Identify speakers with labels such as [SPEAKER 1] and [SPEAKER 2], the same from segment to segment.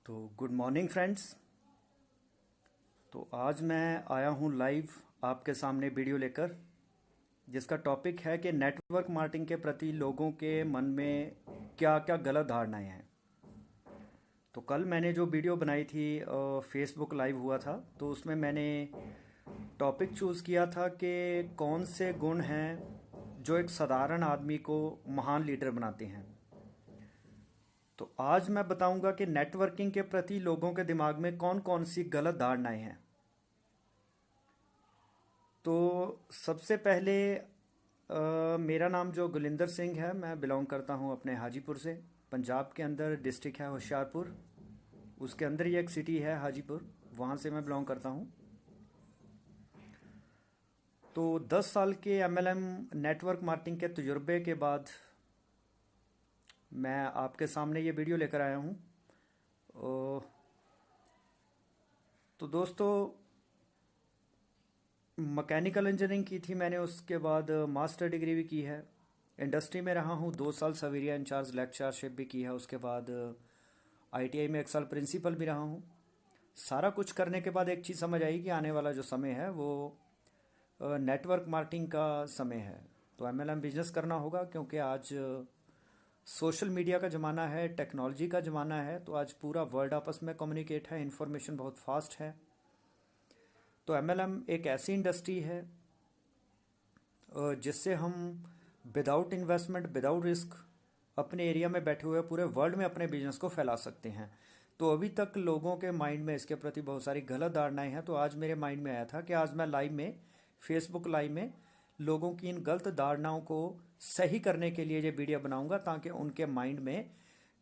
[SPEAKER 1] तो good morning friends. तो आज मैं आया हूँ लाइव आपके सामने वीडियो लेकर, जिसका टॉपिक है कि नेटवर्क मार्केटिंग के प्रति लोगों के मन में क्या क्या गलत धारणाएं हैं। तो कल मैंने जो वीडियो बनाई थी, फेसबुक लाइव हुआ था, तो उसमें मैंने टॉपिक चूज़ किया था कि कौन से गुण हैं जो एक साधारण आदमी को महान लीडर बनाते हैं। तो आज मैं बताऊंगा कि नेटवर्किंग के प्रति लोगों के दिमाग में कौन कौन सी गलत धारणाएं हैं। तो सबसे पहले मेरा नाम जो गुलिंदर सिंह है, मैं बिलोंग करता हूँ अपने हाजीपुर से। पंजाब के अंदर डिस्ट्रिक्ट है होशियारपुर, उसके अंदर ही एक सिटी है हाजीपुर, वहाँ से मैं बिलोंग करता हूँ। तो 10 साल के एमएलएम नेटवर्क मार्केटिंग के तजुर्बे के बाद मैं आपके सामने ये वीडियो लेकर आया हूँ। तो दोस्तों, मैकेनिकल इंजीनियरिंग की थी मैंने, उसके बाद मास्टर डिग्री भी की है। इंडस्ट्री में रहा हूँ 2 साल, सवेरिया इंचार्ज लेक्चरशिप भी की है। उसके बाद आईटीआई में 1 साल प्रिंसिपल भी रहा हूँ। सारा कुछ करने के बाद एक चीज़ समझ आई कि आने वाला जो समय है वो नेटवर्क मार्केटिंग का समय है। तो एमएलएम बिजनेस करना होगा, क्योंकि आज सोशल मीडिया का ज़माना है, टेक्नोलॉजी का ज़माना है। तो आज पूरा वर्ल्ड आपस में कम्युनिकेट है, इंफॉर्मेशन बहुत फास्ट है। तो एमएलएम एक ऐसी इंडस्ट्री है जिससे हम विदाउट इन्वेस्टमेंट, विदाउट रिस्क, अपने एरिया में बैठे हुए पूरे वर्ल्ड में अपने बिजनेस को फैला सकते हैं। तो अभी तक लोगों के माइंड में इसके प्रति बहुत सारी गलत धारणाएं हैं। तो आज मेरे माइंड में आया था कि आज मैं लाइव में, फेसबुक लाइव में, लोगों की इन गलत धारणाओं को सही करने के लिए ये वीडियो बनाऊंगा, ताकि उनके माइंड में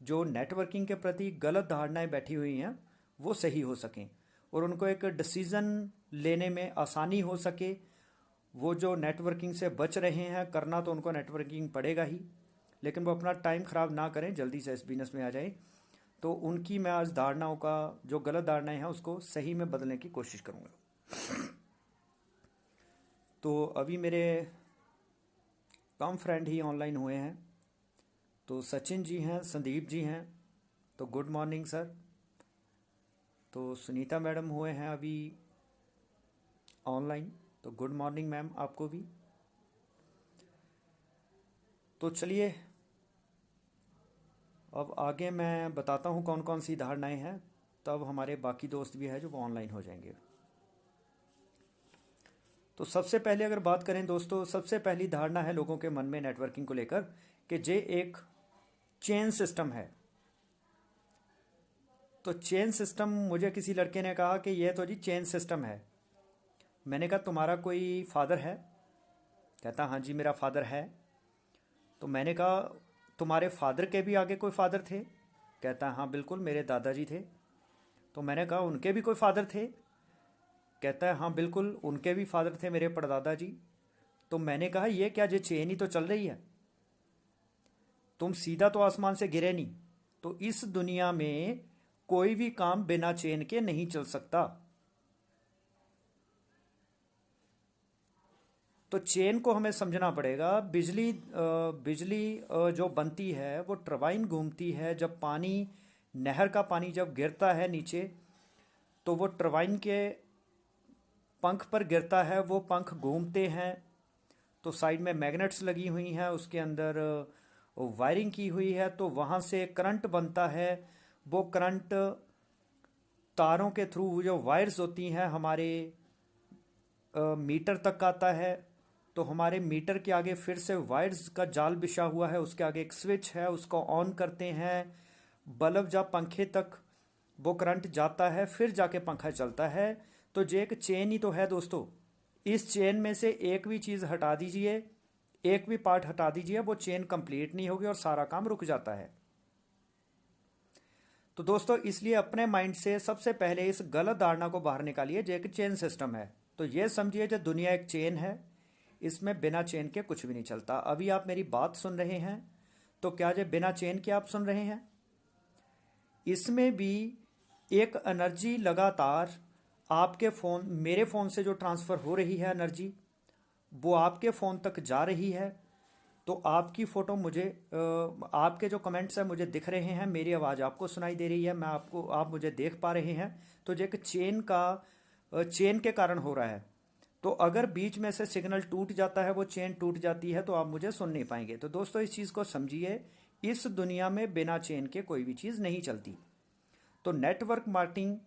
[SPEAKER 1] जो नेटवर्किंग के प्रति गलत धारणाएं बैठी हुई हैं वो सही हो सकें और उनको एक डिसीज़न लेने में आसानी हो सके। वो जो नेटवर्किंग से बच रहे हैं, करना तो उनको नेटवर्किंग पड़ेगा ही, लेकिन वो अपना टाइम ख़राब ना करें, जल्दी से इस बिजनेस में आ जाए। तो उनकी मैं आज धारणाओं का, जो गलत धारणाएं हैं, उसको सही में बदलने की कोशिश करूँगा। तो अभी मेरे कम फ्रेंड ही ऑनलाइन हुए हैं। तो सचिन जी हैं, संदीप जी हैं, तो गुड मॉर्निंग सर। तो सुनीता मैडम हुए हैं अभी ऑनलाइन, तो गुड मॉर्निंग मैम आपको भी। तो चलिए अब आगे मैं बताता हूँ कौन कौन सी धारणाएं हैं, तब हमारे बाकी दोस्त भी हैं जो वो ऑनलाइन हो जाएंगे। तो सबसे पहले अगर बात करें दोस्तों, सबसे पहली धारणा है लोगों के मन में नेटवर्किंग को लेकर कि जे एक चेन सिस्टम है। तो चेन सिस्टम, मुझे किसी लड़के ने कहा कि ये तो जी चेन सिस्टम है। मैंने कहा तुम्हारा कोई फादर है? कहता हाँ जी मेरा फादर है। तो मैंने कहा तुम्हारे फादर के भी आगे कोई फादर थे? कहता हाँ बिल्कुल मेरे दादाजी थे। तो मैंने कहा उनके भी कोई फादर थे? कहता है हाँ बिल्कुल उनके भी फादर थे, मेरे परदादा जी। तो मैंने कहा ये क्या, ये चेन ही तो चल रही है, तुम सीधा तो आसमान से गिरे नहीं। तो इस दुनिया में कोई भी काम बिना चेन के नहीं चल सकता। तो चेन को हमें समझना पड़ेगा। बिजली जो बनती है वो टरबाइन घूमती है। जब पानी, नहर का पानी जब गिरता है नीचे, तो वो टरबाइन के पंख पर गिरता है, वो पंख घूमते हैं। तो साइड में मैग्नेट्स लगी हुई हैं, उसके अंदर वायरिंग की हुई है, तो वहाँ से करंट बनता है। वो करंट तारों के थ्रू, जो वायर्स होती हैं, हमारे मीटर तक आता है। तो हमारे मीटर के आगे फिर से वायर्स का जाल बिछा हुआ है, उसके आगे एक स्विच है, उसको ऑन करते हैं। बल्ब जब पंखे तक वो करंट जाता है, फिर जाके पंखा चलता है। तो जो एक चेन ही तो है दोस्तों। इस चेन में से एक भी चीज़ हटा दीजिए, एक भी पार्ट हटा दीजिए, वो चेन कंप्लीट नहीं होगी और सारा काम रुक जाता है। तो दोस्तों, इसलिए अपने माइंड से सबसे पहले इस गलत धारणा को बाहर निकालिए जो एक चेन सिस्टम है। तो ये समझिए जो दुनिया एक चेन है, इसमें बिना चेन के कुछ भी नहीं चलता। अभी आप मेरी बात सुन रहे हैं, तो क्या जो बिना चेन के आप सुन रहे हैं? इसमें भी एक एनर्जी लगातार आपके फ़ोन, मेरे फ़ोन से जो ट्रांसफ़र हो रही है एनर्जी, वो आपके फ़ोन तक जा रही है। तो आपकी फ़ोटो मुझे आपके जो कमेंट्स हैं मुझे दिख रहे हैं, मेरी आवाज़ आपको सुनाई दे रही है, मैं आपको आप मुझे देख पा रहे हैं। तो जो एक चेन के कारण हो रहा है। तो अगर बीच में से सिग्नल टूट जाता है, वो चेन टूट जाती है, तो आप मुझे सुन नहीं पाएंगे। तो दोस्तों इस चीज़ को समझिए, इस दुनिया में बिना चेन के कोई भी चीज़ नहीं चलती। तो नेटवर्क मार्केटिंग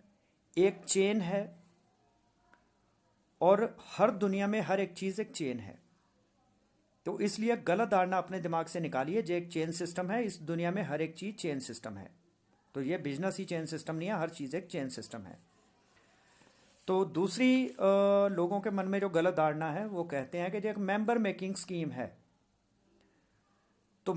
[SPEAKER 1] एक चेन है, और हर दुनिया में हर एक चीज़ एक चेन है। तो इसलिए गलत धारणा अपने दिमाग से निकालिए, जो एक चेन सिस्टम है, इस दुनिया में हर एक चीज़ चेन सिस्टम है। तो ये बिजनेस ही चेन सिस्टम नहीं है, हर चीज़ एक चेन सिस्टम है। तो दूसरी लोगों के मन में जो गलत धारणा है, वो कहते हैं कि जो एक मेंबर मेकिंग स्कीम है। तो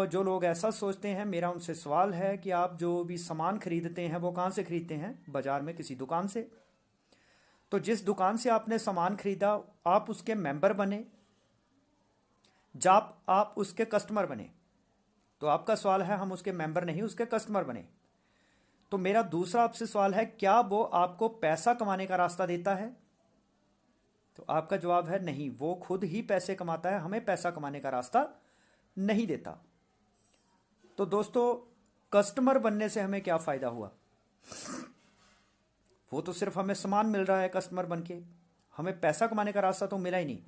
[SPEAKER 1] जो लोग ऐसा सोचते हैं, मेरा उनसे सवाल है कि आप जो भी सामान खरीदते हैं वो कहाँ से खरीदते हैं? बाजार में किसी दुकान से। तो जिस दुकान से आपने सामान खरीदा, आप उसके मेंबर बने, जब आप उसके कस्टमर बने। तो आपका सवाल है, हम उसके मेंबर नहीं, उसके कस्टमर बने। तो मेरा दूसरा आपसे सवाल है, क्या वो आपको पैसा कमाने का रास्ता देता है? तो आपका जवाब है नहीं, वो खुद ही पैसे कमाता है, हमें पैसा कमाने का रास्ता नहीं देता। तो दोस्तों, कस्टमर बनने से हमें क्या फायदा हुआ? वो तो सिर्फ हमें सामान मिल रहा है कस्टमर बन के, हमें पैसा कमाने का रास्ता तो मिला ही नहीं।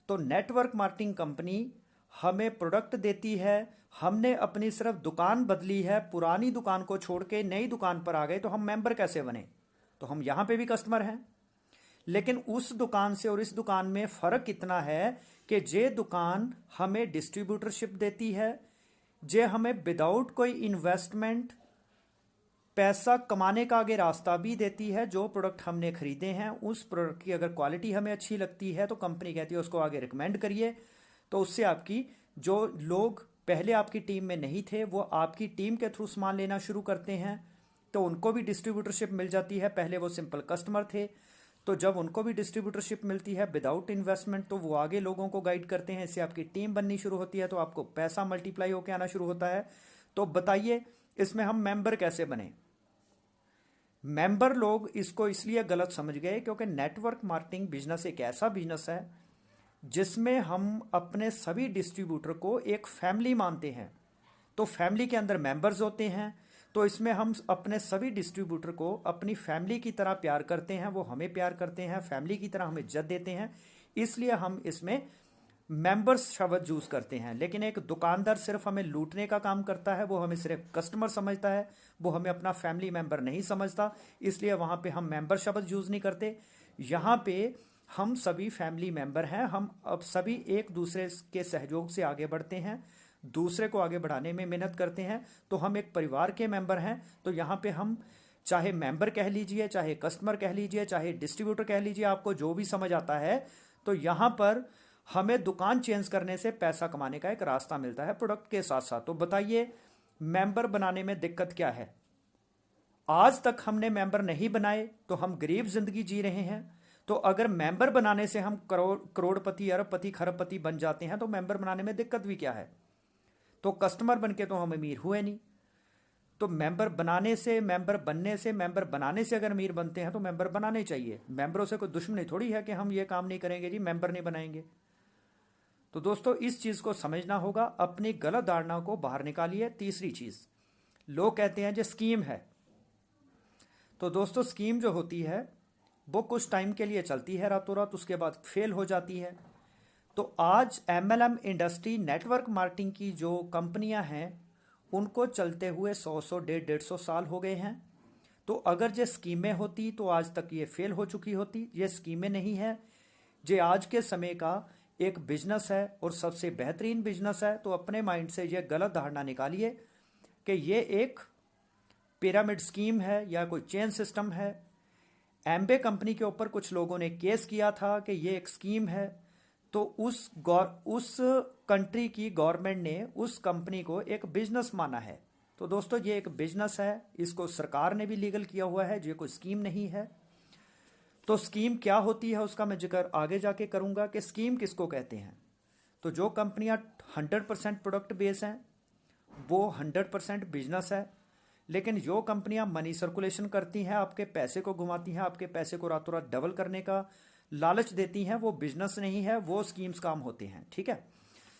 [SPEAKER 1] तो नेटवर्क मार्केटिंग कंपनी हमें प्रोडक्ट देती है, हमने अपनी सिर्फ दुकान बदली है, पुरानी दुकान को छोड़ के नई दुकान पर आ गए, तो हम मेंबर कैसे बने? तो हम यहाँ पे भी कस्टमर हैं। लेकिन उस दुकान से और इस दुकान में फ़र्क इतना है कि जे दुकान हमें डिस्ट्रीब्यूटरशिप देती है, जे हमें विदाउट कोई इन्वेस्टमेंट पैसा कमाने का आगे रास्ता भी देती है। जो प्रोडक्ट हमने खरीदे हैं, उस प्रोडक्ट की अगर क्वालिटी हमें अच्छी लगती है, तो कंपनी कहती है उसको आगे रिकमेंड करिए। तो उससे आपकी जो लोग पहले आपकी टीम में नहीं थे, वो आपकी टीम के थ्रू सामान लेना शुरू करते हैं, तो उनको भी डिस्ट्रीब्यूटरशिप मिल जाती है। पहले वो सिंपल कस्टमर थे, तो जब उनको भी डिस्ट्रीब्यूटरशिप मिलती है विदाउट इन्वेस्टमेंट, तो वो आगे लोगों को गाइड करते हैं, इससे आपकी टीम बननी शुरू होती है, तो आपको पैसा मल्टीप्लाई होकर आना शुरू होता है। तो बताइए, इसमें हम मेंबर कैसे बने? मेंबर लोग इसको इसलिए गलत समझ गए क्योंकि नेटवर्क मार्केटिंग बिजनेस एक ऐसा बिजनेस है जिसमें हम अपने सभी डिस्ट्रीब्यूटर को एक फैमिली मानते हैं। तो फैमिली के अंदर मेंबर्स होते हैं, तो इसमें हम अपने सभी डिस्ट्रीब्यूटर को अपनी फैमिली की तरह प्यार करते हैं, वो हमें प्यार करते हैं, फैमिली की तरह हमें इज्जत देते हैं। इसलिए हम इसमें मेंबर्स शब्द यूज़ करते हैं। लेकिन एक दुकानदार सिर्फ हमें लूटने का काम करता है, वो हमें सिर्फ कस्टमर समझता है, वो हमें अपना फैमिली मेंबर नहीं समझता। इसलिए वहाँ पे हम मेंबर शब्द यूज़ नहीं करते। यहाँ पे हम सभी फैमिली मेंबर हैं, हम अब सभी एक दूसरे के सहयोग से आगे बढ़ते हैं, दूसरे को आगे बढ़ाने में मेहनत करते हैं। तो हम एक परिवार के मेंबर हैं। तो यहाँ पे हम चाहे मेंबर कह लीजिए, चाहे कस्टमर कह लीजिए, चाहे डिस्ट्रीब्यूटर कह लीजिए, आपको जो भी समझ आता है। तो यहाँ पर हमें दुकान चेंज करने से पैसा कमाने का एक रास्ता मिलता है प्रोडक्ट के साथ साथ। तो बताइए, मेंबर बनाने में दिक्कत क्या है? आज तक हमने मेंबर नहीं बनाए तो हम गरीब जिंदगी जी रहे हैं। तो अगर मेंबर बनाने से हम करोड़पति, अरबपति, खरबपति बन जाते हैं, तो मेंबर बनाने में दिक्कत भी क्या है? तो कस्टमर बन के तो हम अमीर हुए नहीं। तो मेंबर बनाने से, मेंबर बनने से, मेंबर बनाने से अगर अमीर बनते हैं तो मेंबर बनाने चाहिए। मेंबरों से कोई दुश्मनी थोड़ी है कि हम ये काम नहीं करेंगे जी, मेंबर नहीं बनाएंगे। तो दोस्तों, इस चीज़ को समझना होगा, अपनी गलत धारणा को बाहर निकालिए। तीसरी चीज़, लोग कहते हैं जो स्कीम है। तो दोस्तों, स्कीम जो होती है वो कुछ टाइम के लिए चलती है, रातों रात, उसके बाद फेल हो जाती है। तो आज एमएलएम इंडस्ट्री, नेटवर्क मार्केटिंग की जो कंपनियां हैं, उनको चलते हुए 100 150 साल हो गए हैं। तो अगर ये स्कीमें होती तो आज तक ये फेल हो चुकी होती। ये स्कीमें नहीं है, ये आज के समय का एक बिजनेस है और सबसे बेहतरीन बिजनेस है। तो अपने माइंड से ये गलत धारणा निकालिए कि ये एक पिरामिड स्कीम है या कोई चेन सिस्टम है। एम्बे कंपनी के ऊपर कुछ लोगों ने केस किया था कि ये एक स्कीम है, तो उस कंट्री की गवर्नमेंट ने उस कंपनी को एक बिजनेस माना है। तो दोस्तों, ये एक बिजनेस है, इसको सरकार ने भी लीगल किया हुआ है, ये कोई स्कीम नहीं है। तो स्कीम क्या होती है उसका मैं जिक्र आगे जाके करूंगा कि स्कीम किसको कहते हैं। तो जो कंपनियां 100% प्रोडक्ट बेस हैं, वो 100% बिजनेस है। लेकिन जो कंपनियां मनी सर्कुलेशन करती हैं, आपके पैसे को घुमाती हैं, आपके पैसे को रातों रात डबल करने का लालच देती हैं, वो बिजनेस नहीं है, वो स्कीम्स काम होते हैं। ठीक है।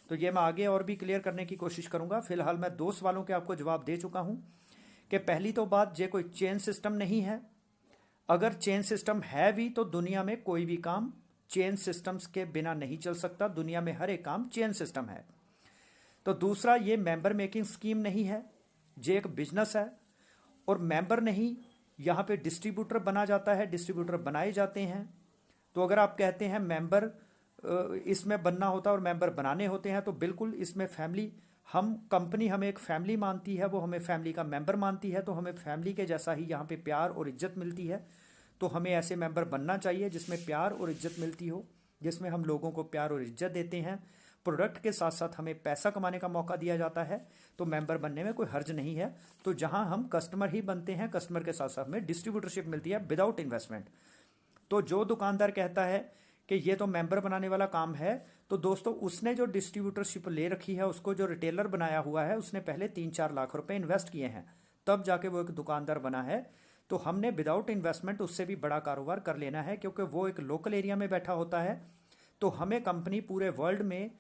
[SPEAKER 1] तो ये मैं आगे और भी क्लियर करने की कोशिश करूंगा। फिलहाल मैं 2 सवालों के आपको जवाब दे चुका हूं कि पहली तो बात, ये कोई चेन सिस्टम नहीं है। अगर चेन सिस्टम है भी तो दुनिया में कोई भी काम चेन सिस्टम्स के बिना नहीं चल सकता। दुनिया में हर एक काम चेन सिस्टम है। तो दूसरा, ये मेंबर मेकिंग स्कीम नहीं है, ये एक बिजनेस है। और मेंबर नहीं, यहाँ पे डिस्ट्रीब्यूटर बना जाता है, डिस्ट्रीब्यूटर बनाए जाते हैं। तो अगर आप कहते हैं मेंबर इसमें बनना होता है और मेंबर बनाने होते हैं, तो बिल्कुल इसमें फैमिली, हम कंपनी हमें एक फैमिली मानती है, वो हमें फैमिली का मेंबर मानती है, तो हमें फैमिली के जैसा ही यहाँ पे प्यार और इज्जत मिलती है। तो हमें ऐसे मेंबर बनना चाहिए जिसमें प्यार और इज्जत मिलती हो, जिसमें हम लोगों को प्यार और इज्जत देते हैं, प्रोडक्ट के साथ साथ हमें पैसा कमाने का मौका दिया जाता है। तो मेंबर बनने में कोई हर्ज नहीं है। तो जहां हम कस्टमर ही बनते हैं, कस्टमर के साथ साथ हमें डिस्ट्रीब्यूटरशिप मिलती है विदाउट इन्वेस्टमेंट। तो जो दुकानदार कहता है कि ये तो मेंबर बनाने वाला काम है, तो दोस्तों उसने जो डिस्ट्रीब्यूटरशिप ले रखी है, उसको जो रिटेलर बनाया हुआ है, उसने पहले 3-4 लाख रुपए इन्वेस्ट किए हैं, तब जाके वो एक दुकानदार बना है। तो हमने विदाउट इन्वेस्टमेंट उससे भी बड़ा कारोबार कर लेना है, क्योंकि वो एक लोकल एरिया में बैठा होता है। तो हमें कंपनी पूरे वर्ल्ड में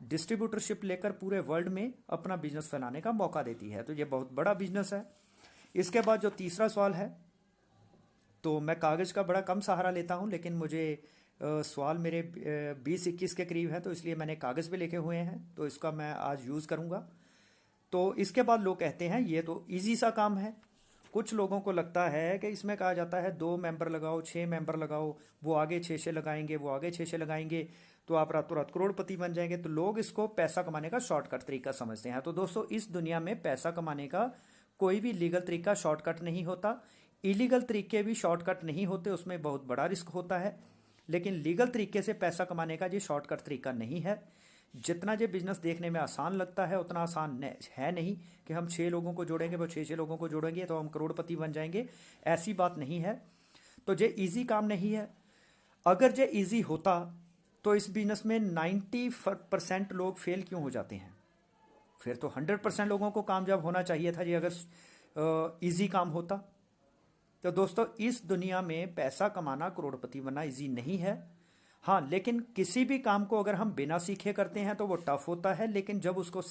[SPEAKER 1] डिस्ट्रीब्यूटरशिप लेकर पूरे वर्ल्ड में अपना बिजनेस फैलाने का मौका देती है। तो ये बहुत बड़ा बिजनेस है। इसके बाद जो तीसरा सवाल है, तो मैं कागज़ का बड़ा कम सहारा लेता हूँ, लेकिन मुझे सवाल मेरे 20-21 के करीब है, तो इसलिए मैंने कागज़ भी लिखे हुए हैं, तो इसका मैं आज यूज़ करूँगा। तो इसके बाद लोग कहते हैं ये तो इजी सा काम है। कुछ लोगों को लगता है कि इसमें कहा जाता है 2 मेंबर लगाओ, 6 मेंबर लगाओ, वो आगे 6 लगाएंगे, वो आगे 6 लगाएंगे, तो आप रातों रात करोड़पति बन जाएंगे। तो लोग इसको पैसा कमाने का शॉर्टकट तरीका समझते हैं। तो दोस्तों, इस दुनिया में पैसा कमाने का कोई भी लीगल तरीका शॉर्टकट नहीं होता। इलीगल तरीके भी शॉर्टकट नहीं होते, उसमें बहुत बड़ा रिस्क होता है। लेकिन लीगल तरीके से पैसा कमाने का ये शॉर्टकट तरीका नहीं है। जितना ये बिजनेस देखने में आसान लगता है, उतना आसान है नहीं कि हम 6 लोगों को जोड़ेंगे, वो 6 लोगों को जोड़ेंगे तो हम करोड़पति बन जाएंगे। ऐसी बात नहीं है। तो ये इजी काम नहीं है। अगर ये इजी होता तो इस बिजनेस में 90% लोग फेल क्यों हो जाते हैं? फिर तो 100% लोगों को कामयाब होना चाहिए था, ये अगर इजी काम होता। तो दोस्तों, इस दुनिया में पैसा कमाना, करोड़पति बनना इजी नहीं है। हाँ, लेकिन किसी भी काम को अगर हम बिना सीखे करते हैं तो वो टफ होता है, लेकिन जब उसको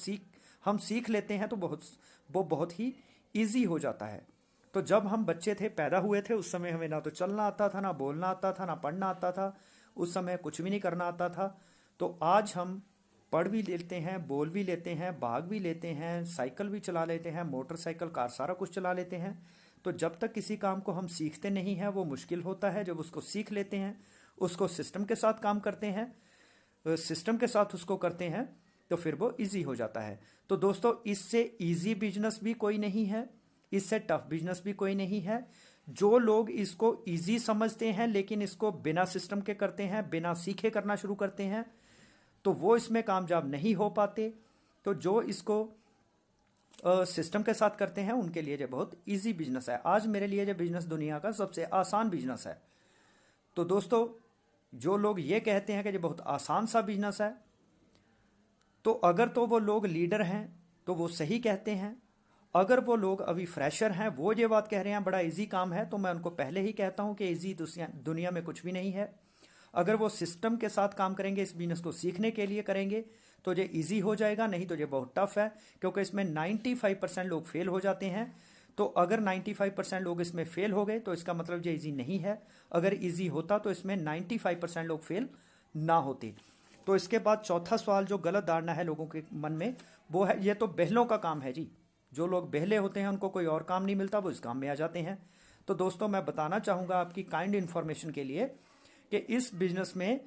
[SPEAKER 1] हम सीख लेते हैं तो वो बहुत ही इजी हो जाता है। तो जब हम बच्चे थे, पैदा हुए थे, उस समय हमें ना तो चलना आता था, ना बोलना आता था, ना पढ़ना आता था। उस समय कुछ भी नहीं करना आता था। तो आज हम पढ़ भी लेते हैं, बोल भी लेते हैं, भाग भी लेते हैं, साइकिल भी चला लेते हैं, मोटरसाइकिल, कार, सारा कुछ चला लेते हैं। तो जब तक किसी काम को हम सीखते नहीं हैं वो मुश्किल होता है। जब उसको सीख लेते हैं, उसको सिस्टम के साथ काम करते हैं, सिस्टम के साथ उसको करते हैं, तो फिर वो इजी हो जाता है। तो दोस्तों, इससे इजी बिजनेस भी कोई नहीं है, इससे टफ बिजनेस भी कोई नहीं है। जो लोग इसको इजी समझते हैं लेकिन इसको बिना सिस्टम के करते हैं, बिना सीखे करना शुरू करते हैं, तो वो इसमें कामयाब नहीं हो पाते। तो जो इसको सिस्टम के साथ करते हैं उनके लिए ये बहुत इजी बिजनेस है। आज मेरे लिए ये बिजनेस दुनिया का सबसे आसान बिजनेस है। तो दोस्तों, जो लोग ये कहते हैं कि ये बहुत आसान सा बिजनेस है, तो अगर तो वो लोग लीडर हैं तो वो सही कहते हैं। अगर वो लोग अभी फ्रेशर हैं, वो ये बात कह रहे हैं बड़ा इजी काम है, तो मैं उनको पहले ही कहता हूं कि इजी दुनिया में कुछ भी नहीं है। अगर वो सिस्टम के साथ काम करेंगे, इस बिजनेस को सीखने के लिए करेंगे, तो ये इजी हो जाएगा। नहीं तो ये बहुत टफ है, क्योंकि इसमें 95% लोग फेल हो जाते हैं। तो अगर 95% लोग इसमें फेल हो गए तो इसका मतलब ये इजी नहीं है। अगर इजी होता तो इसमें 95% लोग फेल ना होते। तो इसके बाद चौथा सवाल, जो गलत धारणा है लोगों के मन में, वो है ये तो बहलों का काम है जी। जो लोग बहले होते हैं उनको कोई और काम नहीं मिलता, वो इस काम में आ जाते हैं। तो दोस्तों, मैं बताना चाहूँगा आपकी काइंड इन्फॉर्मेशन के लिए कि इस बिजनेस में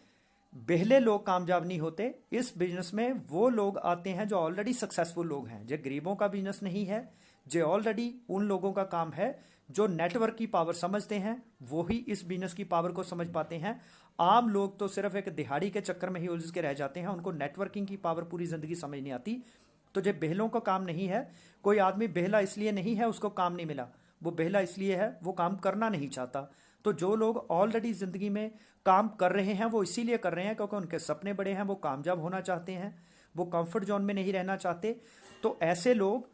[SPEAKER 1] बहले लोग कामयाब नहीं होते। इस बिजनेस में वो लोग आते हैं जो ऑलरेडी सक्सेसफुल लोग हैं। जो गरीबों का बिजनेस नहीं है, जो ऑलरेडी उन लोगों का काम है जो नेटवर्क की पावर समझते हैं, वो ही इस बिजनेस की पावर को समझ पाते हैं। आम लोग तो सिर्फ एक दिहाड़ी के चक्कर में ही उलझ के रह जाते हैं, उनको नेटवर्किंग की पावर पूरी जिंदगी समझ नहीं आती। तो ये बहलों का काम नहीं है। कोई आदमी बहला इसलिए नहीं है उसको काम नहीं मिला, वो बहला इसलिए है वो काम करना नहीं चाहता। तो जो लोग ऑलरेडी जिंदगी में काम कर रहे हैं वो इसीलिए कर रहे हैं क्योंकि उनके सपने बड़े हैं, वो कामयाब होना चाहते हैं, वो कंफर्ट जोन में नहीं रहना चाहते। तो ऐसे लोग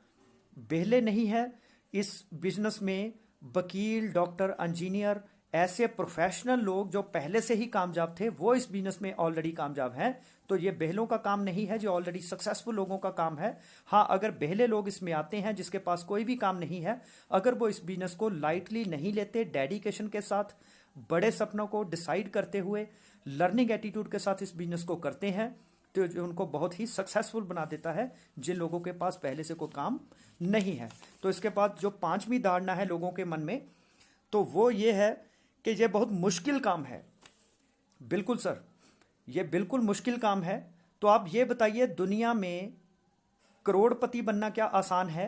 [SPEAKER 1] बहले नहीं हैं। इस बिजनेस में वकील, डॉक्टर, इंजीनियर, ऐसे प्रोफेशनल लोग जो पहले से ही कामयाब थे वो इस बिजनेस में ऑलरेडी कामयाब हैं। तो ये बेहलों का काम नहीं है, जो ऑलरेडी सक्सेसफुल लोगों का काम है। हाँ, अगर बेहले लोग इसमें आते हैं जिसके पास कोई भी काम नहीं है, अगर वो इस बिजनेस को लाइटली नहीं लेते, डेडिकेशन के साथ, बड़े सपनों को डिसाइड करते हुए, लर्निंग एटीट्यूड के साथ इस बिजनेस को करते हैं, तो जो उनको बहुत ही सक्सेसफुल बना देता है, जिन लोगों के पास पहले से कोई काम नहीं है। तो इसके बाद जो पांचवी धारणा है लोगों के मन में, तो वो ये है कि ये बहुत मुश्किल काम है। बिल्कुल सर, ये बिल्कुल मुश्किल काम है। तो आप ये बताइए, दुनिया में करोड़पति बनना क्या आसान है?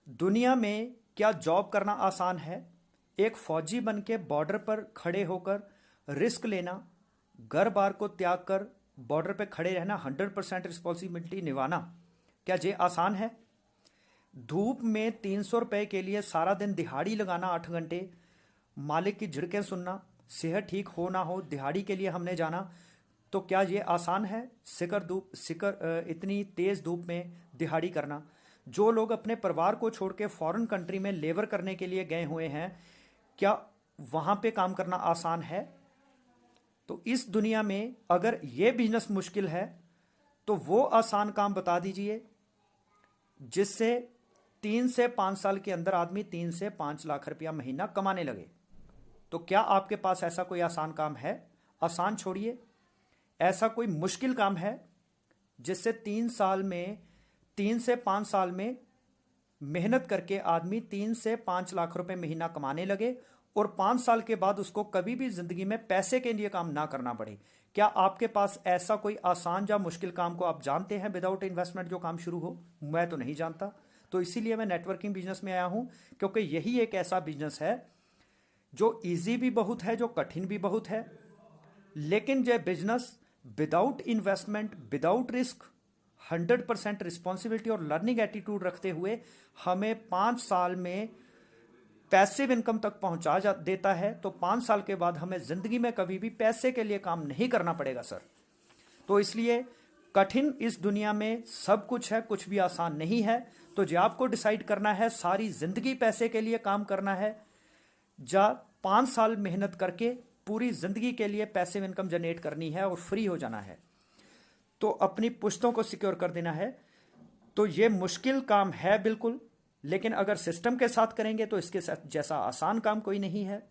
[SPEAKER 1] दुनिया में क्या जॉब करना आसान है? एक फौजी बन के बॉर्डर पर खड़े होकर रिस्क लेना, घर बार को त्याग कर बॉर्डर पे खड़े रहना, 100% रिस्पॉन्सिबिलिटी निभाना, क्या ये आसान है? धूप में 300 रुपए के लिए सारा दिन दिहाड़ी लगाना, 8 घंटे, मालिक की झिड़कें सुनना, सेहत ठीक हो ना हो, दिहाड़ी के लिए हमने जाना, तो क्या ये आसान है? इतनी तेज धूप में दिहाड़ी करना। जो लोग अपने परिवार को छोड़ के फॉरेन कंट्री में लेबर करने के लिए गए हुए हैं, क्या वहां पे काम करना आसान है? तो इस दुनिया में अगर ये बिजनेस मुश्किल है, तो वो आसान काम बता दीजिए जिससे 3 से 5 साल के अंदर आदमी 3 से 5 लाख रुपया महीना कमाने लगे। तो क्या आपके पास ऐसा कोई आसान काम है? आसान छोड़िए, ऐसा कोई मुश्किल काम है जिससे 3 से 5 साल में मेहनत करके आदमी 3 से 5 लाख रुपए महीना कमाने लगे और 5 साल के बाद उसको कभी भी जिंदगी में पैसे के लिए काम ना करना पड़े? क्या आपके पास ऐसा कोई आसान या मुश्किल काम को आप जानते हैं विदाउट इन्वेस्टमेंट जो काम शुरू हो? मैं तो नहीं जानता। तो इसीलिए मैं नेटवर्किंग बिजनेस में आया हूं, क्योंकि यही एक ऐसा बिजनेस है जो इजी भी बहुत है, जो कठिन भी बहुत है, लेकिन यह business without investment, without risk, 100% responsibility और लर्निंग एटीट्यूड रखते हुए हमें 5 साल में पैसिव इनकम तक देता है। तो 5 साल के बाद हमें जिंदगी में कभी भी पैसे के लिए काम नहीं करना पड़ेगा सर। तो इसलिए कठिन इस दुनिया में सब कुछ है, कुछ भी आसान नहीं है। तो जो आपको डिसाइड करना है, सारी जिंदगी पैसे के लिए काम करना है या 5 साल मेहनत करके पूरी जिंदगी के लिए पैसिव इनकम जनरेट करनी है और फ्री हो जाना है, तो अपनी पुश्तों को सिक्योर कर देना है। तो ये मुश्किल काम है बिल्कुल, लेकिन अगर सिस्टम के साथ करेंगे तो इसके साथ जैसा आसान काम कोई नहीं है।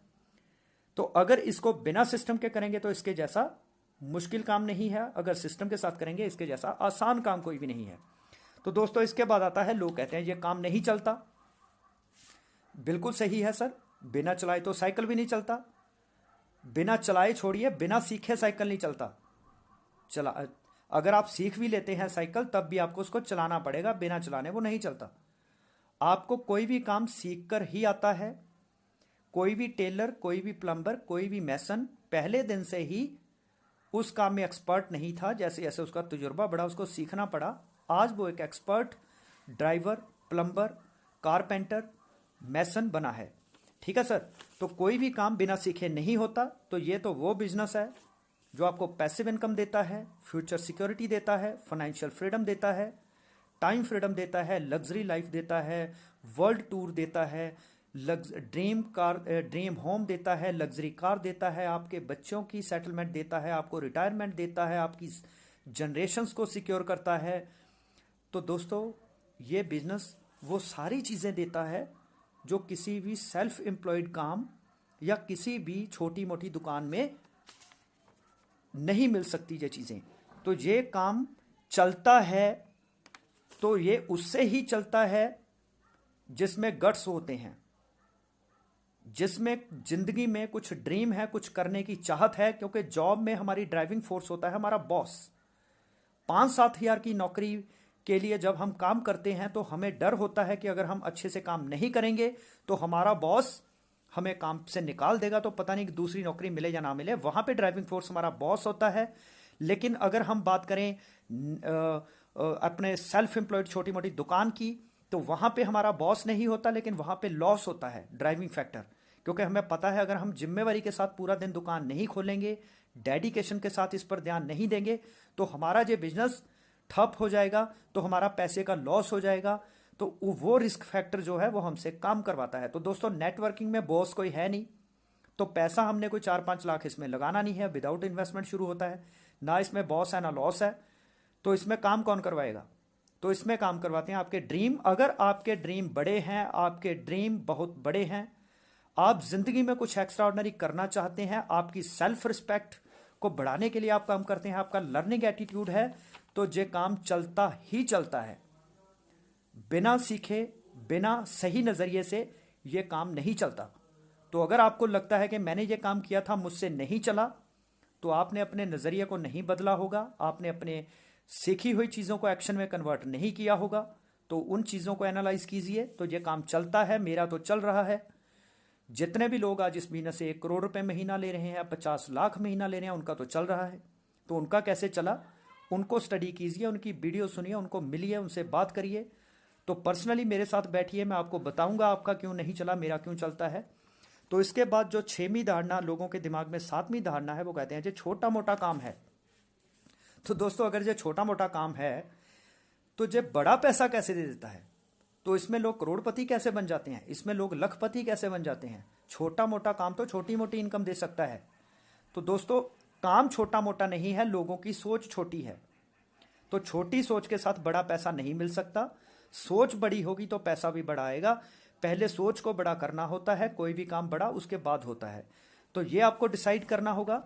[SPEAKER 1] तो अगर इसको बिना सिस्टम के करेंगे तो इसके जैसा मुश्किल काम नहीं है, अगर सिस्टम के साथ करेंगे इसके जैसा आसान काम कोई भी नहीं है। तो दोस्तों, इसके बाद आता है, लोग कहते हैं ये काम नहीं चलता। बिल्कुल सही है सर, बिना चलाए तो साइकिल भी नहीं चलता। बिना चलाए छोड़िए, बिना सीखे साइकिल नहीं चलता। चला अगर आप सीख भी लेते हैं साइकिल, तब भी आपको उसको चलाना पड़ेगा, बिना चलाने वो नहीं चलता। आपको कोई भी काम सीख कर ही आता है। कोई भी टेलर, कोई भी प्लम्बर, कोई भी मैसन पहले दिन से ही उस काम में एक्सपर्ट नहीं था। जैसे जैसे उसका तजुर्बा बढ़ा, उसको सीखना पड़ा, आज वो एक एक्सपर्ट ड्राइवर, प्लम्बर, कारपेंटर, मैसन बना है। ठीक है सर। तो कोई भी काम बिना सीखे नहीं होता। तो ये तो वो बिजनेस है जो आपको पैसिव इनकम देता है, फ्यूचर सिक्योरिटी देता है, फाइनेंशियल फ्रीडम देता है, टाइम फ्रीडम देता है, लग्जरी लाइफ देता है, वर्ल्ड टूर देता है, ड्रीम होम देता है, लग्जरी कार देता है, आपके बच्चों की सेटलमेंट देता है, आपको रिटायरमेंट देता है, आपकी जनरेशन्स को सिक्योर करता है। तो दोस्तों, ये बिजनेस वो सारी चीज़ें देता है जो किसी भी सेल्फ एम्प्लॉयड काम या किसी भी छोटी मोटी दुकान में नहीं मिल सकती ये चीज़ें। तो ये काम चलता है तो ये उससे ही चलता है जिसमें गट्स होते हैं, जिसमें जिंदगी में कुछ ड्रीम है, कुछ करने की चाहत है। क्योंकि जॉब में हमारी ड्राइविंग फोर्स होता है हमारा बॉस। 5-7 हज़ार की नौकरी के लिए जब हम काम करते हैं तो हमें डर होता है कि अगर हम अच्छे से काम नहीं करेंगे तो हमारा बॉस हमें काम से निकाल देगा, तो पता नहीं कि दूसरी नौकरी मिले या ना मिले। वहां पे ड्राइविंग फोर्स हमारा बॉस होता है। लेकिन अगर हम बात करें अपने सेल्फ एम्प्लॉयड छोटी मोटी दुकान की, तो वहां पे हमारा बॉस नहीं होता, लेकिन वहां पे लॉस होता है, ड्राइविंग फैक्टर। क्योंकि हमें पता है अगर हम जिम्मेवारी के साथ पूरा दिन दुकान नहीं खोलेंगे, डेडिकेशन के साथ इस पर ध्यान नहीं देंगे, तो हमारा ये बिजनेस ठप हो जाएगा, तो हमारा पैसे का लॉस हो जाएगा। तो वो रिस्क फैक्टर जो है वो हमसे काम करवाता है। तो दोस्तों, नेटवर्किंग में बॉस कोई है नहीं, तो पैसा हमने कोई 4-5 लाख इसमें लगाना नहीं है, विदाउट इन्वेस्टमेंट शुरू होता है, ना इसमें बॉस है ना लॉस है। तो इसमें काम कौन करवाएगा? तो इसमें काम करवाते हैं आपके ड्रीम। अगर आपके ड्रीम बड़े हैं, आपके ड्रीम बहुत बड़े हैं, आप जिंदगी में कुछ एक्स्ट्रा ऑर्डिनरी करना चाहते हैं, आपकी सेल्फ रिस्पेक्ट को बढ़ाने के लिए आप काम करते हैं, आपका लर्निंग एटीट्यूड है, तो ये काम चलता ही चलता है। बिना सीखे, बिना सही नज़रिए से ये काम नहीं चलता। तो अगर आपको लगता है कि मैंने ये काम किया था मुझसे नहीं चला, तो आपने अपने नज़रिए को नहीं बदला होगा, आपने अपने सीखी हुई चीज़ों को एक्शन में कन्वर्ट नहीं किया होगा। तो उन चीज़ों को एनालाइज कीजिए। तो ये काम चलता है, मेरा तो चल रहा है। जितने भी लोग आज इस बिजनेस से 1 करोड़ रुपए महीना ले रहे हैं, 50 लाख महीना ले रहे हैं, उनका तो चल रहा है। तो उनका कैसे चला, उनको स्टडी कीजिए, उनकी वीडियो सुनिए, उनको मिलिए, उनसे बात करिए। तो पर्सनली मेरे साथ बैठिए, मैं आपको बताऊंगा आपका क्यों नहीं चला, मेरा क्यों चलता है। तो इसके बाद जो 6वीं धारणा लोगों के दिमाग में, 7वीं धारणा है, वो कहते हैं जो छोटा मोटा काम है। तो दोस्तों अगर ये छोटा मोटा काम है तो ये बड़ा पैसा कैसे दे देता है? तो इसमें लोग करोड़पति कैसे बन जाते हैं, इसमें लोग लखपति कैसे बन जाते हैं? छोटा मोटा काम तो छोटी मोटी इनकम दे सकता है। तो दोस्तों काम छोटा मोटा नहीं है, लोगों की सोच छोटी है। तो छोटी सोच के साथ बड़ा पैसा नहीं मिल सकता। सोच बड़ी होगी तो पैसा भी बड़ा आएगा। पहले सोच को बड़ा करना होता है, कोई भी काम बड़ा उसके बाद होता है। तो ये आपको डिसाइड करना होगा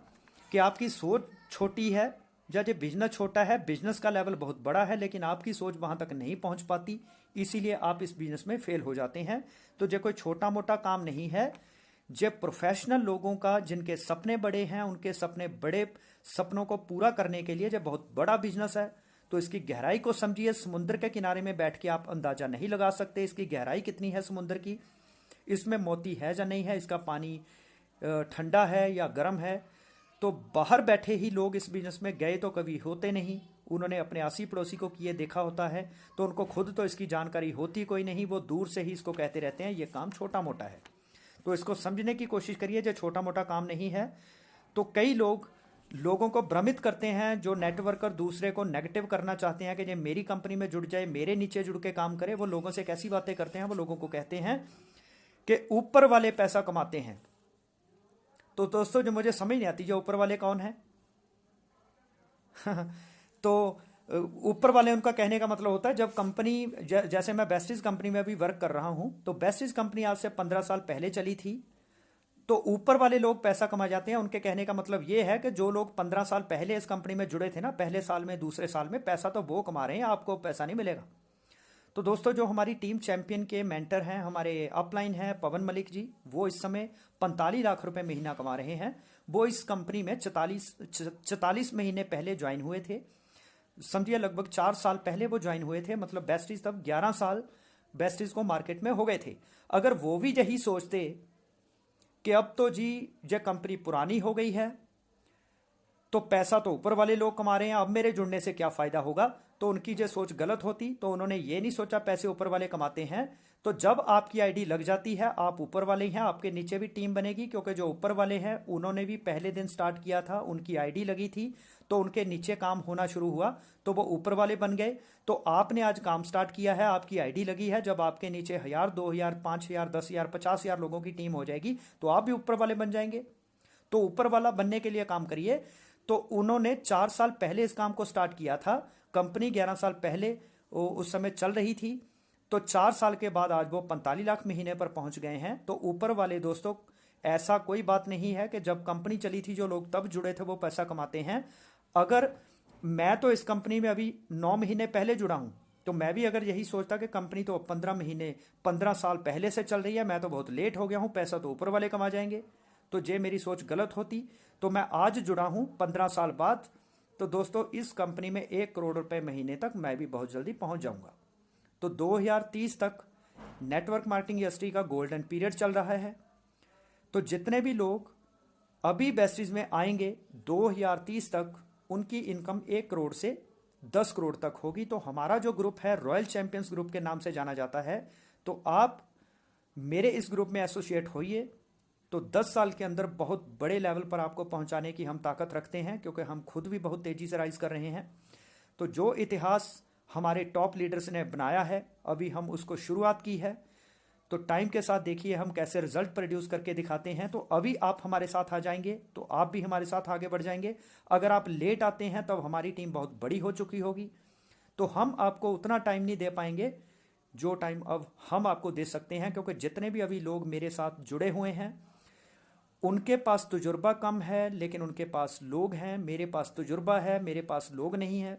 [SPEAKER 1] कि आपकी सोच छोटी है या जो बिजनेस छोटा है, बिजनेस का लेवल बहुत बड़ा है लेकिन आपकी सोच वहां तक नहीं पहुंच पाती, इसीलिए आप इस बिजनेस में फेल हो जाते हैं। तो जो कोई छोटा मोटा काम नहीं है, जो प्रोफेशनल लोगों का, जिनके सपने बड़े हैं, उनके सपने बड़े सपनों को पूरा करने के लिए जो बहुत बड़ा बिजनेस है। तो इसकी गहराई को समझिए। समुद्र के किनारे में बैठ के आप अंदाजा नहीं लगा सकते इसकी गहराई कितनी है समुद्र की, इसमें मोती है या नहीं है, इसका पानी ठंडा है या गर्म है। तो बाहर बैठे ही लोग इस बिजनेस में गए तो कभी होते नहीं, उन्होंने अपने आसी पड़ोसी को किए देखा होता है, तो उनको खुद तो इसकी जानकारी होती कोई नहीं, वो दूर से ही इसको कहते रहते हैं ये काम छोटा मोटा है। तो इसको समझने की कोशिश करिए, जो छोटा मोटा काम नहीं है। तो कई लोग लोगों को भ्रमित करते हैं, जो नेटवर्कर दूसरे को नेगेटिव करना चाहते हैं कि ये मेरी कंपनी में जुड़ जाए, मेरे नीचे जुड़ के काम करे। वो लोगों से कैसी बातें करते हैं, वो लोगों को कहते हैं कि ऊपर वाले पैसा कमाते हैं। तो दोस्तों जो मुझे समझ नहीं आती, जो ऊपर वाले कौन है? तो ऊपर वाले, उनका कहने का मतलब होता है जब कंपनी, जैसे मैं बेस्टीज कंपनी में अभी वर्क कर रहा हूं, तो बेस्टीज कंपनी आज से 15 साल पहले चली थी। तो ऊपर वाले लोग पैसा कमा जाते हैं। उनके कहने का मतलब ये है कि जो लोग 15 साल पहले इस कंपनी में जुड़े थे ना, पहले साल में, दूसरे साल में, पैसा तो वो कमा रहे हैं, आपको पैसा नहीं मिलेगा। तो दोस्तों जो हमारी टीम चैंपियन के मेंटर हैं, हमारे अपलाइन हैं पवन मलिक जी, वो इस समय 45 लाख रुपए महीना कमा रहे हैं। वो इस कंपनी में 44 महीने पहले ज्वाइन हुए थे। समझिए लगभग 4 साल पहले वो ज्वाइन हुए थे, मतलब बेस्टीज तब 11 साल बेस्टीज को मार्केट में हो गए थे। अगर वो भी यही सोचते कि अब तो जी ये कंपनी पुरानी हो गई है, तो पैसा तो ऊपर वाले लोग कमा रहे हैं, अब मेरे जुड़ने से क्या फायदा होगा, तो उनकी जो सोच गलत होती। तो उन्होंने ये नहीं सोचा पैसे ऊपर वाले कमाते हैं। तो जब आपकी आईडी लग जाती है, आप ऊपर वाले हैं, आपके नीचे भी टीम बनेगी, क्योंकि जो ऊपर वाले हैं उन्होंने भी पहले दिन स्टार्ट किया था, उनकी आईडी लगी थी, तो उनके नीचे काम होना शुरू हुआ, तो वो ऊपर वाले बन गए। तो आपने आज काम स्टार्ट किया है, आपकी आईडी लगी है, जब आपके नीचे 1000, 2000, 5000, 10,000, 50,000 लोगों की टीम हो जाएगी, तो आप भी ऊपर वाले बन जाएंगे। तो ऊपर वाला बनने के लिए काम करिए। तो उन्होंने 4 साल पहले इस काम को स्टार्ट किया था, कंपनी 11 साल पहले उस समय चल रही थी। तो 4 साल के बाद आज वो 45 लाख महीने पर पहुंच गए हैं। तो ऊपर वाले दोस्तों, ऐसा कोई बात नहीं है कि जब कंपनी चली थी जो लोग तब जुड़े थे वो पैसा कमाते हैं। अगर मैं तो इस कंपनी में अभी 9 महीने पहले जुड़ा हूं, तो मैं भी अगर यही सोचता कि कंपनी तो 15 साल पहले से चल रही है, मैं तो बहुत लेट हो गया हूं, पैसा तो ऊपर वाले कमा जाएंगे, तो ये मेरी सोच गलत होती। तो मैं आज जुड़ा हूं 15 साल बाद। तो दोस्तों इस कंपनी में 1 करोड़ रुपए महीने तक मैं भी बहुत जल्दी पहुंच जाऊंगा। तो 2030 तक नेटवर्क मार्केटिंग इंडस्ट्री का गोल्डन पीरियड चल रहा है। तो जितने भी लोग अभी बेस्टीज में आएंगे 2030 तक, उनकी इनकम 1 करोड़ से 10 करोड़ तक होगी। तो हमारा जो ग्रुप है रॉयल चैंपियंस ग्रुप के नाम से जाना जाता है। तो आप मेरे इस ग्रुप में एसोसिएट होइए। तो 10 साल के अंदर बहुत बड़े लेवल पर आपको पहुंचाने की हम ताकत रखते हैं, क्योंकि हम खुद भी बहुत तेजी से राइज कर रहे हैं। तो जो इतिहास हमारे टॉप लीडर्स ने बनाया है, अभी हम उसको शुरुआत की है। तो टाइम के साथ देखिए हम कैसे रिजल्ट प्रोड्यूस करके दिखाते हैं। तो अभी आप हमारे साथ आ जाएंगे तो आप भी हमारे साथ आगे बढ़ जाएंगे। अगर आप लेट आते हैं तब हमारी टीम बहुत बड़ी हो चुकी होगी, तो हम आपको उतना टाइम नहीं दे पाएंगे जो टाइम अब हम आपको दे सकते हैं, क्योंकि जितने भी अभी लोग मेरे साथ जुड़े हुए हैं उनके पास तजुर्बा कम है, लेकिन उनके पास लोग हैं। मेरे पास तजुर्बा है, मेरे पास लोग नहीं है।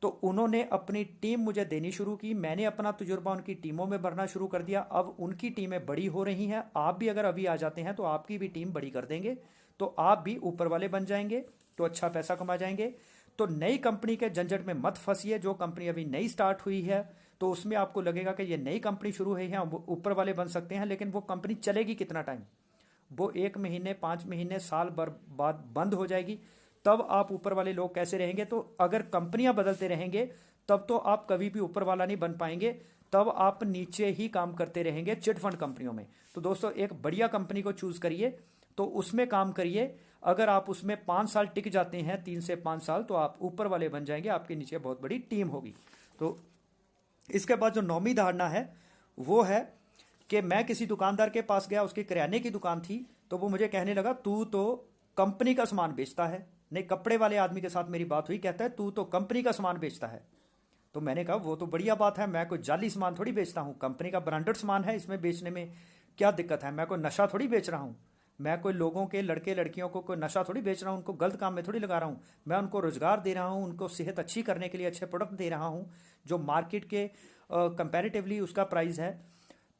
[SPEAKER 1] तो उन्होंने अपनी टीम मुझे देनी शुरू की, मैंने अपना तजुर्बा उनकी टीमों में भरना शुरू कर दिया। अब उनकी टीमें बड़ी हो रही हैं। आप भी अगर अभी आ जाते हैं तो आपकी भी टीम बड़ी कर देंगे, तो आप भी ऊपर वाले बन जाएंगे, तो अच्छा पैसा कमा जाएंगे। तो नई कंपनी के झंझट में मत फंसिए। जो कंपनी अभी नई स्टार्ट हुई है तो उसमें आपको लगेगा कि ये नई कंपनी शुरू हुई है, वो ऊपर वाले बन सकते हैं, लेकिन वो कंपनी चलेगी कितना टाइम? वो 1 महीने, 5 महीने, साल भर बाद बंद हो जाएगी। तब आप ऊपर वाले लोग कैसे रहेंगे? तो अगर कंपनियां बदलते रहेंगे तब तो आप कभी भी ऊपर वाला नहीं बन पाएंगे, तब आप नीचे ही काम करते रहेंगे चिट फंड कंपनियों में। तो दोस्तों एक बढ़िया कंपनी को चूज करिए, तो उसमें काम करिए। अगर आप उसमें 5 साल टिक जाते हैं, 3 से 5 साल, तो आप ऊपर वाले बन जाएंगे, आपके नीचे बहुत बड़ी टीम होगी। तो इसके बाद जो नौवीं धारणा है वो है कि मैं किसी दुकानदार के पास गया, उसकी किराने की दुकान थी, तो वो मुझे कहने लगा तू तो कंपनी का सामान बेचता है। नहीं, कपड़े वाले आदमी के साथ मेरी बात हुई, कहता है तू तो कंपनी का सामान बेचता है। तो मैंने कहा वो तो बढ़िया बात है, मैं कोई जाली सामान थोड़ी बेचता हूँ, कंपनी का ब्रांडेड सामान है, इसमें बेचने में क्या दिक्कत है? मैं कोई नशा थोड़ी बेच रहा हूँ, मैं कोई लोगों के लड़के लड़कियों को कोई नशा थोड़ी बेच रहा हूँ, उनको गलत काम में थोड़ी लगा रहा हूँ। मैं उनको रोजगार दे रहा हूँ, उनको सेहत अच्छी करने के लिए अच्छे प्रोडक्ट दे रहा हूँ जो मार्केट के कंपैरेटिवली उसका प्राइस है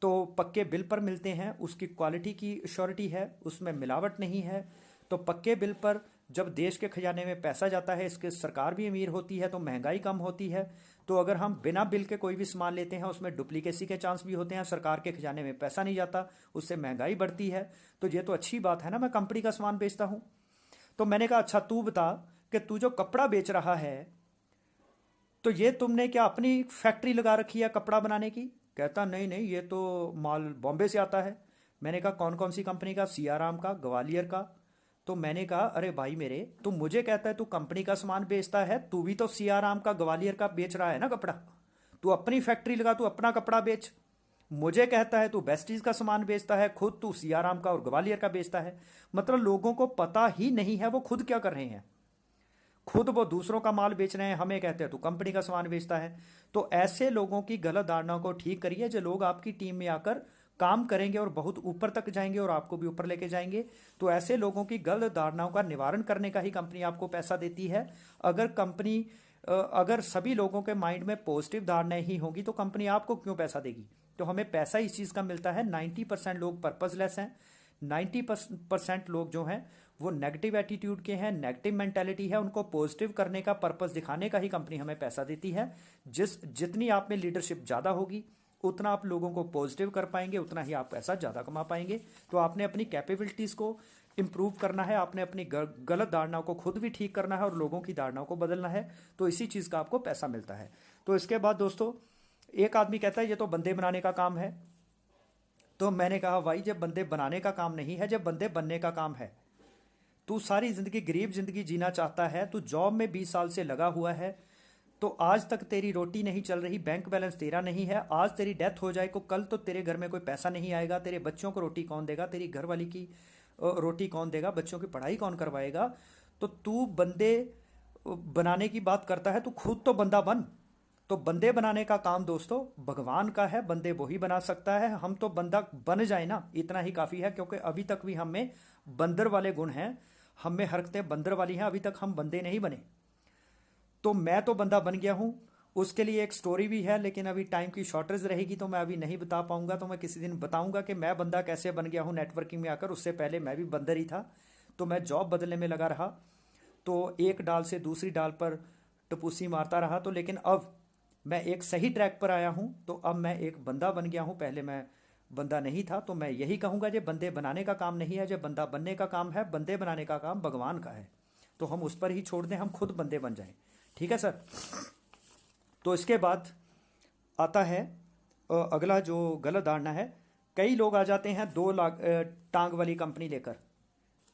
[SPEAKER 1] तो पक्के बिल पर मिलते हैं, उसकी क्वालिटी की श्योरिटी है, उसमें मिलावट नहीं है। तो पक्के बिल पर जब देश के खजाने में पैसा जाता है, इसके सरकार भी अमीर होती है, तो महंगाई कम होती है। तो अगर हम बिना बिल के कोई भी सामान लेते हैं उसमें डुप्लीकेसी के चांस भी होते हैं, सरकार के खजाने में पैसा नहीं जाता, उससे महंगाई बढ़ती है। तो ये तो अच्छी बात है ना, मैं कंपनी का सामान बेचता हूँ। तो मैंने कहा अच्छा तू बता कि तू जो कपड़ा बेच रहा है तो ये तुमने क्या अपनी फैक्ट्री लगा रखी है कपड़ा बनाने की? कहता नहीं नहीं, ये तो माल बॉम्बे से आता है। मैंने कहा कौन कौन सी कंपनी का? सियाराम का, ग्वालियर का। तो मैंने कहा अरे भाई मेरे, तू मुझे कहता है तू कंपनी का सामान बेचता है, तू भी तो सियाराम का, ग्वालियर का बेच रहा है ना कपड़ा। तू अपनी फैक्ट्री लगा, तू अपना कपड़ा बेच। मुझे कहता है तू बेस्टीज का सामान बेचता है, खुद तू सियाराम का और ग्वालियर का बेचता है। मतलब लोगों को पता ही नहीं है वो खुद क्या कर रहे हैं। खुद वो दूसरों का माल बेच रहे हैं, हमें कहते हैं तू कंपनी का सामान बेचता है। तो ऐसे लोगों की गलत धारणाओं को ठीक करिए, जो लोग आपकी टीम में आकर काम करेंगे और बहुत ऊपर तक जाएंगे और आपको भी ऊपर लेके जाएंगे। तो ऐसे लोगों की गलत धारणाओं का निवारण करने का ही कंपनी आपको पैसा देती है। अगर कंपनी अगर सभी लोगों के माइंड में पॉजिटिव धारणाएं ही होंगी तो कंपनी आपको क्यों पैसा देगी? तो हमें पैसा इस चीज़ का मिलता है। 90% लोग पर्पजलेस हैं, 90% लोग जो हैं वो नेगेटिव एटीट्यूड के हैं, नेगेटिव मेंटेलिटी है, उनको पॉजिटिव करने का, पर्पस दिखाने का ही कंपनी हमें पैसा देती है। जितनी आप में लीडरशिप ज़्यादा होगी उतना आप लोगों को पॉजिटिव कर पाएंगे, उतना ही आप पैसा ज़्यादा कमा पाएंगे। तो आपने अपनी कैपेबिलिटीज़ को इम्प्रूव करना है, आपने अपनी गलत धारणाओं को खुद भी ठीक करना है और लोगों की धारणाओं को बदलना है। तो इसी चीज़ का आपको पैसा मिलता है। तो इसके बाद दोस्तों एक आदमी कहता है ये तो बंदे बनाने का काम है। तो मैंने कहा भाई जब बंदे बनाने का काम नहीं है, जब बंदे बनने का काम है। तू सारी जिंदगी गरीब जिंदगी जीना चाहता है, तू जॉब में 20 साल से लगा हुआ है, तो आज तक तेरी रोटी नहीं चल रही, बैंक बैलेंस तेरा नहीं है, आज तेरी डेथ हो जाए तो कल तो तेरे घर में कोई पैसा नहीं आएगा, तेरे बच्चों को रोटी कौन देगा, तेरी घरवाली की रोटी कौन देगा, बच्चों की पढ़ाई कौन करवाएगा? तो तू बंदे बनाने की बात करता है, तू खुद तो बंदा बन। तो बंदे बनाने का काम दोस्तों भगवान का है, बंदे वही बना सकता है। हम तो बंदा बन जाए ना, इतना ही काफ़ी है, क्योंकि अभी तक भी हम में बंदर वाले गुण हैं, हम में हरकतें बंदर वाली हैं, अभी तक हम बंदे नहीं बने। तो मैं तो बंदा बन गया हूँ। उसके लिए एक स्टोरी भी है, लेकिन अभी टाइम की शॉर्टेज रहेगी तो मैं अभी नहीं बता पाऊंगा। तो मैं किसी दिन बताऊंगा कि मैं बंदा कैसे बन गया हूँ नेटवर्किंग में आकर। उससे पहले मैं भी बंदर ही था। तो मैं जॉब बदलने में लगा रहा, तो एक डाल से दूसरी डाल पर टपूसी मारता रहा। तो लेकिन अब मैं एक सही ट्रैक पर आया हूँ, तो अब मैं एक बंदा बन गया हूँ, पहले मैं बंदा नहीं था। तो मैं यही कहूँगा, जो बंदे बनाने का काम नहीं है, जो बंदा बनने का काम है। बंदे बनाने का काम भगवान का है, तो हम उस पर ही छोड़ दें, हम खुद बंदे बन जाएं। ठीक है सर। तो इसके बाद आता है अगला जो गलत धारणा है। कई लोग आ जाते हैं 2 लाख टांग वाली कंपनी लेकर।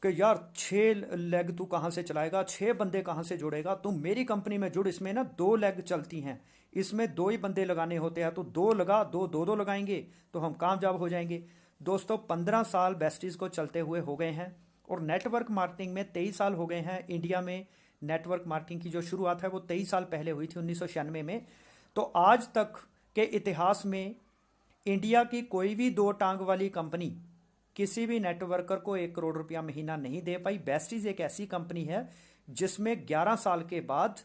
[SPEAKER 1] कि यार 6 लेग तू कहाँ से चलाएगा, 6 बंदे कहाँ से जोड़ेगा, तुम मेरी कंपनी में जुड़, इसमें ना 2 लेग चलती हैं, इसमें 2 ही बंदे लगाने होते हैं, तो 2 लगा, दो लगाएंगे तो हम कामयाब हो जाएंगे। दोस्तों 15 साल बेस्टीज को चलते हुए हो गए हैं और नेटवर्क मार्केटिंग में 23 साल हो गए हैं। इंडिया में नेटवर्क मार्केटिंग की जो शुरुआत है वो 23 साल पहले हुई थी, 1996 में। तो आज तक के इतिहास में इंडिया की कोई भी 2 टांग वाली कंपनी किसी भी नेटवर्कर को 1 करोड़ रुपया महीना नहीं दे पाई। बेस्टीज एक ऐसी कंपनी है जिसमें 11 साल के बाद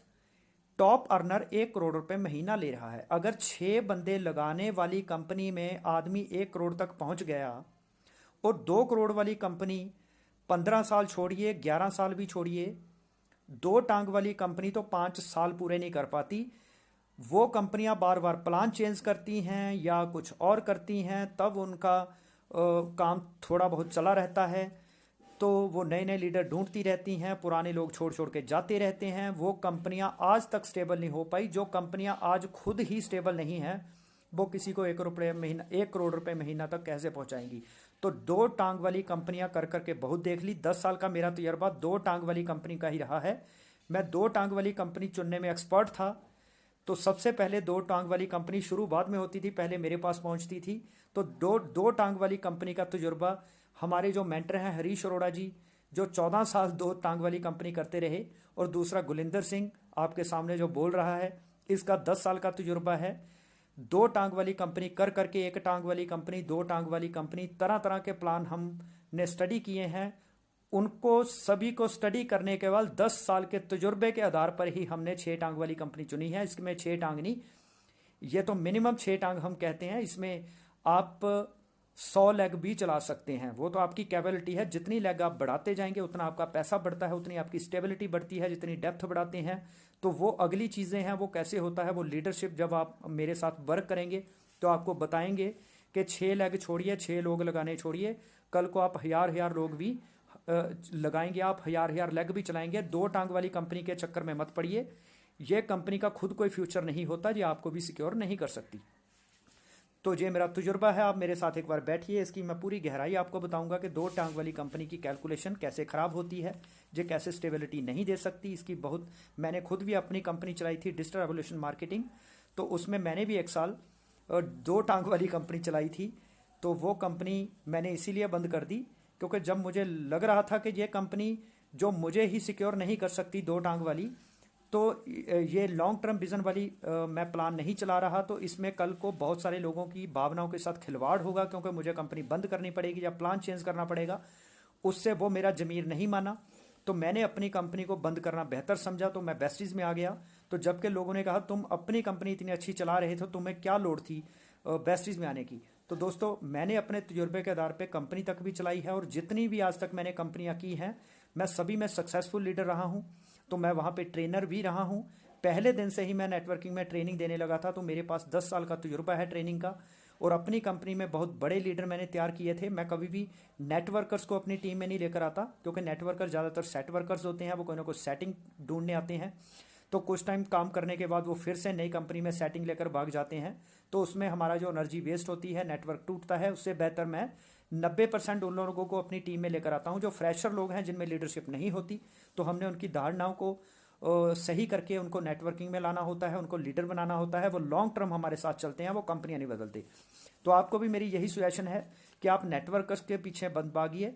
[SPEAKER 1] टॉप अर्नर 1 करोड़ रुपए महीना ले रहा है। अगर 6 बंदे लगाने वाली कंपनी में आदमी 1 करोड़ तक पहुंच गया और 2 करोड़ वाली कंपनी 15 साल छोड़िए, 11 साल भी छोड़िए, 2 टांग वाली कंपनी तो 5 साल पूरे नहीं कर पाती। वो कंपनियां बार बार प्लान चेंज करती हैं या कुछ और करती हैं, तब उनका काम थोड़ा बहुत चला रहता है। तो वो नए नए लीडर ढूंढती रहती हैं, पुराने लोग छोड़ छोड़ के जाते रहते हैं। वो कंपनियां आज तक स्टेबल नहीं हो पाई। जो कंपनियां आज खुद ही स्टेबल नहीं हैं वो किसी को 1 रुपये महीना, 1 करोड़ रुपए महीना तक कैसे पहुंचाएंगी। तो 2 टांग वाली कंपनियां कर करके बहुत देख ली। 10 साल का मेरा तजर्बा 2 टांग वाली कंपनी का ही रहा है। मैं 2 टांग वाली कंपनी चुनने में एक्सपर्ट था। तो सबसे पहले 2 टांग वाली कंपनी शुरू बाद में होती थी, पहले मेरे पास पहुंचती थी। तो दो टांग वाली कंपनी का तजुर्बा हमारे जो मेंटर हैं हरीश अरोड़ा जी, जो 14 साल 2 टांग वाली कंपनी करते रहे, और दूसरा गुलिंदर सिंह आपके सामने जो बोल रहा है, इसका 10 साल का तजुर्बा है। 2 टांग वाली कंपनी कर करके 1 टांग वाली कंपनी, 2 टांग वाली कंपनी, तरह तरह के प्लान हमने स्टडी किए हैं। उनको सभी को स्टडी करने के बाद 10 साल के तजुर्बे के आधार पर ही हमने 6 टांग वाली कंपनी चुनी है। इसमें 6 टांग नहीं, ये तो मिनिमम 6 टांग हम कहते हैं। इसमें आप 100 लेग भी चला सकते हैं, वो तो आपकी कैपेबिलिटी है। जितनी लेग आप बढ़ाते जाएंगे उतना आपका पैसा बढ़ता है, उतनी आपकी स्टेबिलिटी बढ़ती है। जितनी डेप्थ बढ़ाते हैं तो वो अगली चीज़ें हैं। वो कैसे होता है, वो लीडरशिप जब आप मेरे साथ वर्क करेंगे तो आपको बताएंगे कि 6 लेग छोड़िए, 6 लोग लगाने छोड़िए, कल को आप हजार हजार लोग भी लगाएंगे, आप हजार हजार लेग भी चलाएंगे। 2 टांग वाली कंपनी के चक्कर में मत पड़िए। ये कंपनी का खुद कोई फ्यूचर नहीं होता, ये आपको भी सिक्योर नहीं कर सकती। तो ये मेरा तजुर्बा है, आप मेरे साथ एक बार बैठिए, इसकी मैं पूरी गहराई आपको बताऊंगा कि 2 टांग वाली कंपनी की कैलकुलेशन कैसे ख़राब होती है, ये कैसे स्टेबिलिटी नहीं दे सकती। इसकी बहुत, मैंने खुद भी अपनी कंपनी चलाई थी डिजिटल रेवोल्यूशन मार्केटिंग, तो उसमें मैंने भी 1 साल 2 टांग वाली कंपनी चलाई थी। तो वो कंपनी मैंने इसीलिए बंद कर दी क्योंकि जब मुझे लग रहा था कि ये कंपनी जो मुझे ही सिक्योर नहीं कर सकती 2 टांग वाली, तो ये लॉन्ग टर्म विजन वाली मैं प्लान नहीं चला रहा, तो इसमें कल को बहुत सारे लोगों की भावनाओं के साथ खिलवाड़ होगा, क्योंकि मुझे कंपनी बंद करनी पड़ेगी या प्लान चेंज करना पड़ेगा। उससे वो मेरा जमीर नहीं माना, तो मैंने अपनी कंपनी को बंद करना बेहतर समझा, तो मैं बेस्टीज में आ गया। तो जबकि लोगों ने कहा तुम अपनी कंपनी इतनी अच्छी चला रहे थे, तुम्हें क्या लोड़ थी बेस्टीज में आने की। तो दोस्तों मैंने अपने तजुर्बे के आधार पे कंपनी तक भी चलाई है, और जितनी भी आज तक मैंने कंपनियां की हैं मैं सभी में सक्सेसफुल लीडर रहा हूं। तो मैं वहाँ पे ट्रेनर भी रहा हूँ। पहले दिन से ही मैं नेटवर्किंग में ट्रेनिंग देने लगा था, तो मेरे पास 10 साल का तजुर्बा है ट्रेनिंग का। और अपनी कंपनी में बहुत बड़े लीडर मैंने तैयार किए थे। मैं कभी भी नेटवर्कर्स को अपनी टीम में नहीं लेकर आता, क्योंकि नेटवर्कर ज़्यादातर सेट वर्कर्स होते हैं, वो कोई ना कोई सेटिंग ढूंढने आते हैं। तो कुछ टाइम काम करने के बाद वो फिर से नई कंपनी में सेटिंग लेकर भाग जाते हैं, तो उसमें हमारा जो एनर्जी वेस्ट होती है, नेटवर्क टूटता है। उससे बेहतर मैं 90% उन लोगों को अपनी टीम में लेकर आता हूँ जो फ्रेशर लोग हैं, जिनमें लीडरशिप नहीं होती। तो हमने उनकी धारणाओं को सही करके उनको नेटवर्किंग में लाना होता है, उनको लीडर बनाना होता है। वो लॉन्ग टर्म हमारे साथ चलते हैं, वो कंपनियां नहीं बदलती। तो आपको भी मेरी यही सजेशन है कि आप नेटवर्कर्स के पीछे बंद भागिए,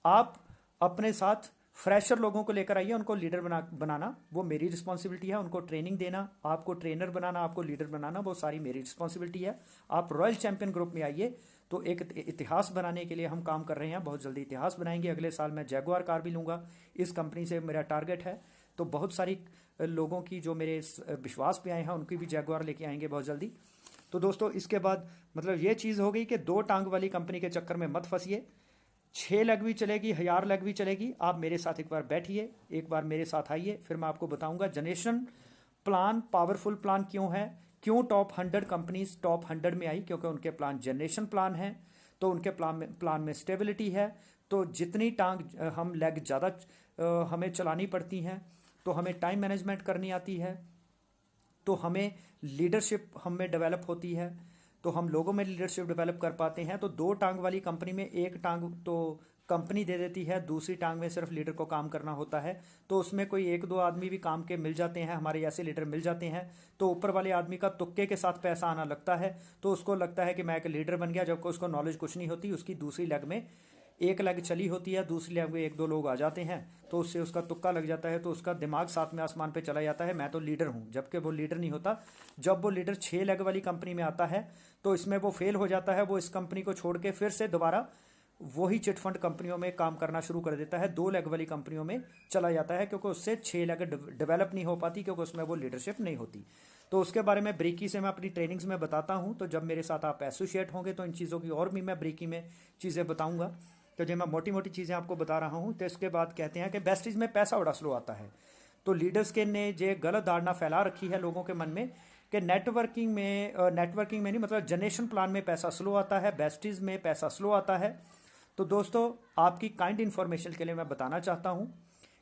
[SPEAKER 1] आप अपने साथ फ्रेशर लोगों को लेकर आइए, उनको लीडर बनाना वो मेरी रिस्पॉन्सिबिलिटी है। उनको ट्रेनिंग देना, आपको ट्रेनर बनाना, आपको लीडर बनाना, वो सारी मेरी रिस्पॉन्सिबिलिटी है। आप रॉयल चैंपियन ग्रुप में आइए। तो एक इतिहास बनाने के लिए हम काम कर रहे हैं, बहुत जल्दी इतिहास बनाएंगे। अगले साल मैं जैगुआर कार भी लूँगा, इस कंपनी से मेरा टारगेट है। तो बहुत सारी लोगों की जो मेरे विश्वास पे आए हैं उनकी भी जैगुआर लेके आएंगे बहुत जल्दी। तो दोस्तों इसके बाद मतलब ये चीज़ हो गई कि 2 टांग वाली कंपनी के चक्कर में मत फंसिए। 6 लग भी चलेगी, 1000 लग भी चलेगी। आप मेरे साथ एक बार बैठिए, एक बार मेरे साथ आइए, फिर मैं आपको बताऊंगा जनरेशन प्लान पावरफुल प्लान क्यों है, क्यों टॉप 100 कंपनीज टॉप 100 में आई, क्योंकि उनके प्लान जनरेशन प्लान है। तो उनके प्लान में स्टेबिलिटी है। तो जितनी टांग हम लेग ज़्यादा हमें चलानी पड़ती हैं, तो हमें टाइम मैनेजमेंट करनी आती है, तो हमें लीडरशिप हमें डेवलप होती है, तो हम लोगों में लीडरशिप डेवलप कर पाते हैं। तो 2 टांग वाली कंपनी में 1 टांग तो कंपनी दे देती है, दूसरी टांग में सिर्फ लीडर को काम करना होता है। तो उसमें कोई एक दो आदमी भी काम के मिल जाते हैं, हमारे ऐसे लीडर मिल जाते हैं, तो ऊपर वाले आदमी का तुक्के के साथ पैसा आना लगता है। तो उसको लगता है कि मैं एक लीडर बन गया, जबकि उसको नॉलेज कुछ नहीं होती। उसकी दूसरी लेग में एक लेग चली होती है, दूसरी लेग में एक दो लोग आ जाते हैं, तो उससे उसका तुक्का लग जाता है, तो उसका दिमाग सातवें आसमान पे चला जाता है, मैं तो लीडर हूँ, जबकि वो लीडर नहीं होता। जब वो लीडर 6 लेग वाली कंपनी में आता है तो इसमें वो फेल हो जाता है। वो इस कंपनी को छोड़ के फिर से दोबारा वही चिटफंड कंपनियों में काम करना शुरू कर देता है, 2 लेग वाली कंपनियों में चला जाता है, क्योंकि उससे 6 लेग डेवलप नहीं हो पाती, क्योंकि उसमें वो लीडरशिप नहीं होती। तो उसके बारे में ब्रीकी से मैं अपनी ट्रेनिंग्स में बताता हूँ। तो जब मेरे साथ आप एसोसिएट होंगे तो इन चीज़ों की और भी मैं ब्रीकी में चीज़ें बताऊँगा। तो जो मैं मोटी मोटी चीज़ें आपको बता रहा हूँ, तो इसके बाद कहते हैं कि बेस्टीज में पैसा बड़ा स्लो आता है। तो लीडर्स के ने जो गलत धारणा फैला रखी है लोगों के मन में कि नेटवर्किंग में नहीं, मतलब जनरेशन प्लान में पैसा स्लो आता है, बेस्टीज में पैसा स्लो आता है। तो दोस्तों, आपकी काइंड इन्फॉर्मेशन के लिए मैं बताना चाहता हूँ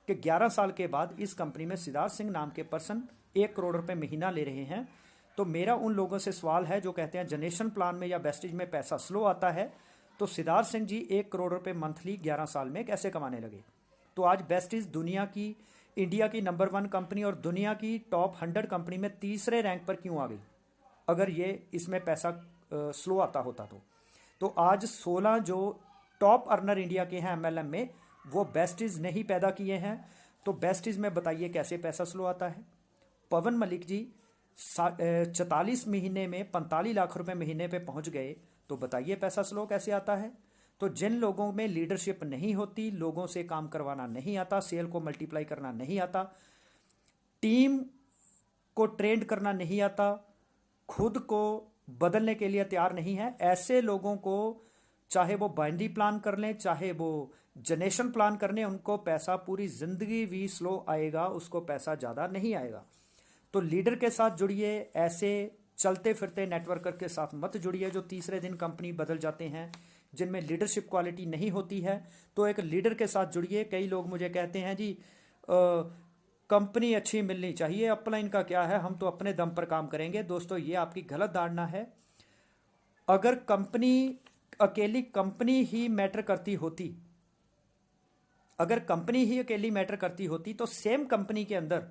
[SPEAKER 1] कि 11 साल के बाद इस कंपनी में सिद्धार्थ सिंह नाम के पर्सन 1 करोड़ रुपए महीना ले रहे हैं। तो मेरा उन लोगों से सवाल है जो कहते हैं जनरेशन प्लान में या बेस्टीज में पैसा स्लो आता है, तो सिद्धार्थ सिंह जी 1 करोड़ रुपए मंथली 11 साल में कैसे कमाने लगे। तो आज बेस्टीज दुनिया की, इंडिया की नंबर 1 कंपनी और दुनिया की टॉप 100 कंपनी में तीसरे रैंक पर क्यों आ गई, अगर ये इसमें पैसा स्लो आता होता तो आज 16 जो टॉप अर्नर इंडिया के हैं एमएलएम में, वो बेस्टीज ने ही पैदा किए हैं। तो बेस्टीज में बताइए कैसे पैसा स्लो आता है। पवन मलिक जी 44 महीने में 45 लाख रुपए महीने पे पहुंच गए, तो बताइए पैसा स्लो कैसे आता है। तो जिन लोगों में लीडरशिप नहीं होती, लोगों से काम करवाना नहीं आता, सेल को मल्टीप्लाई करना नहीं आता, टीम को ट्रेंड करना नहीं आता, खुद को बदलने के लिए तैयार नहीं है, ऐसे लोगों को चाहे वो बाइनरी प्लान कर लें, चाहे वो जनरेशन प्लान कर लें, उनको पैसा पूरी जिंदगी भी स्लो आएगा, उसको पैसा ज़्यादा नहीं आएगा। तो लीडर के साथ जुड़िए, ऐसे चलते फिरते नेटवर्कर के साथ मत जुड़िए जो तीसरे दिन कंपनी बदल जाते हैं, जिनमें लीडरशिप क्वालिटी नहीं होती है। तो एक लीडर के साथ जुड़िए। कई लोग मुझे कहते हैं जी कंपनी अच्छी मिलनी चाहिए, अपलाइन का क्या है, हम तो अपने दम पर काम करेंगे। दोस्तों, ये आपकी गलत धारणा है। अगर अकेली कंपनी ही मैटर करती होती, अगर कंपनी ही अकेली मैटर करती होती, तो सेम कंपनी के अंदर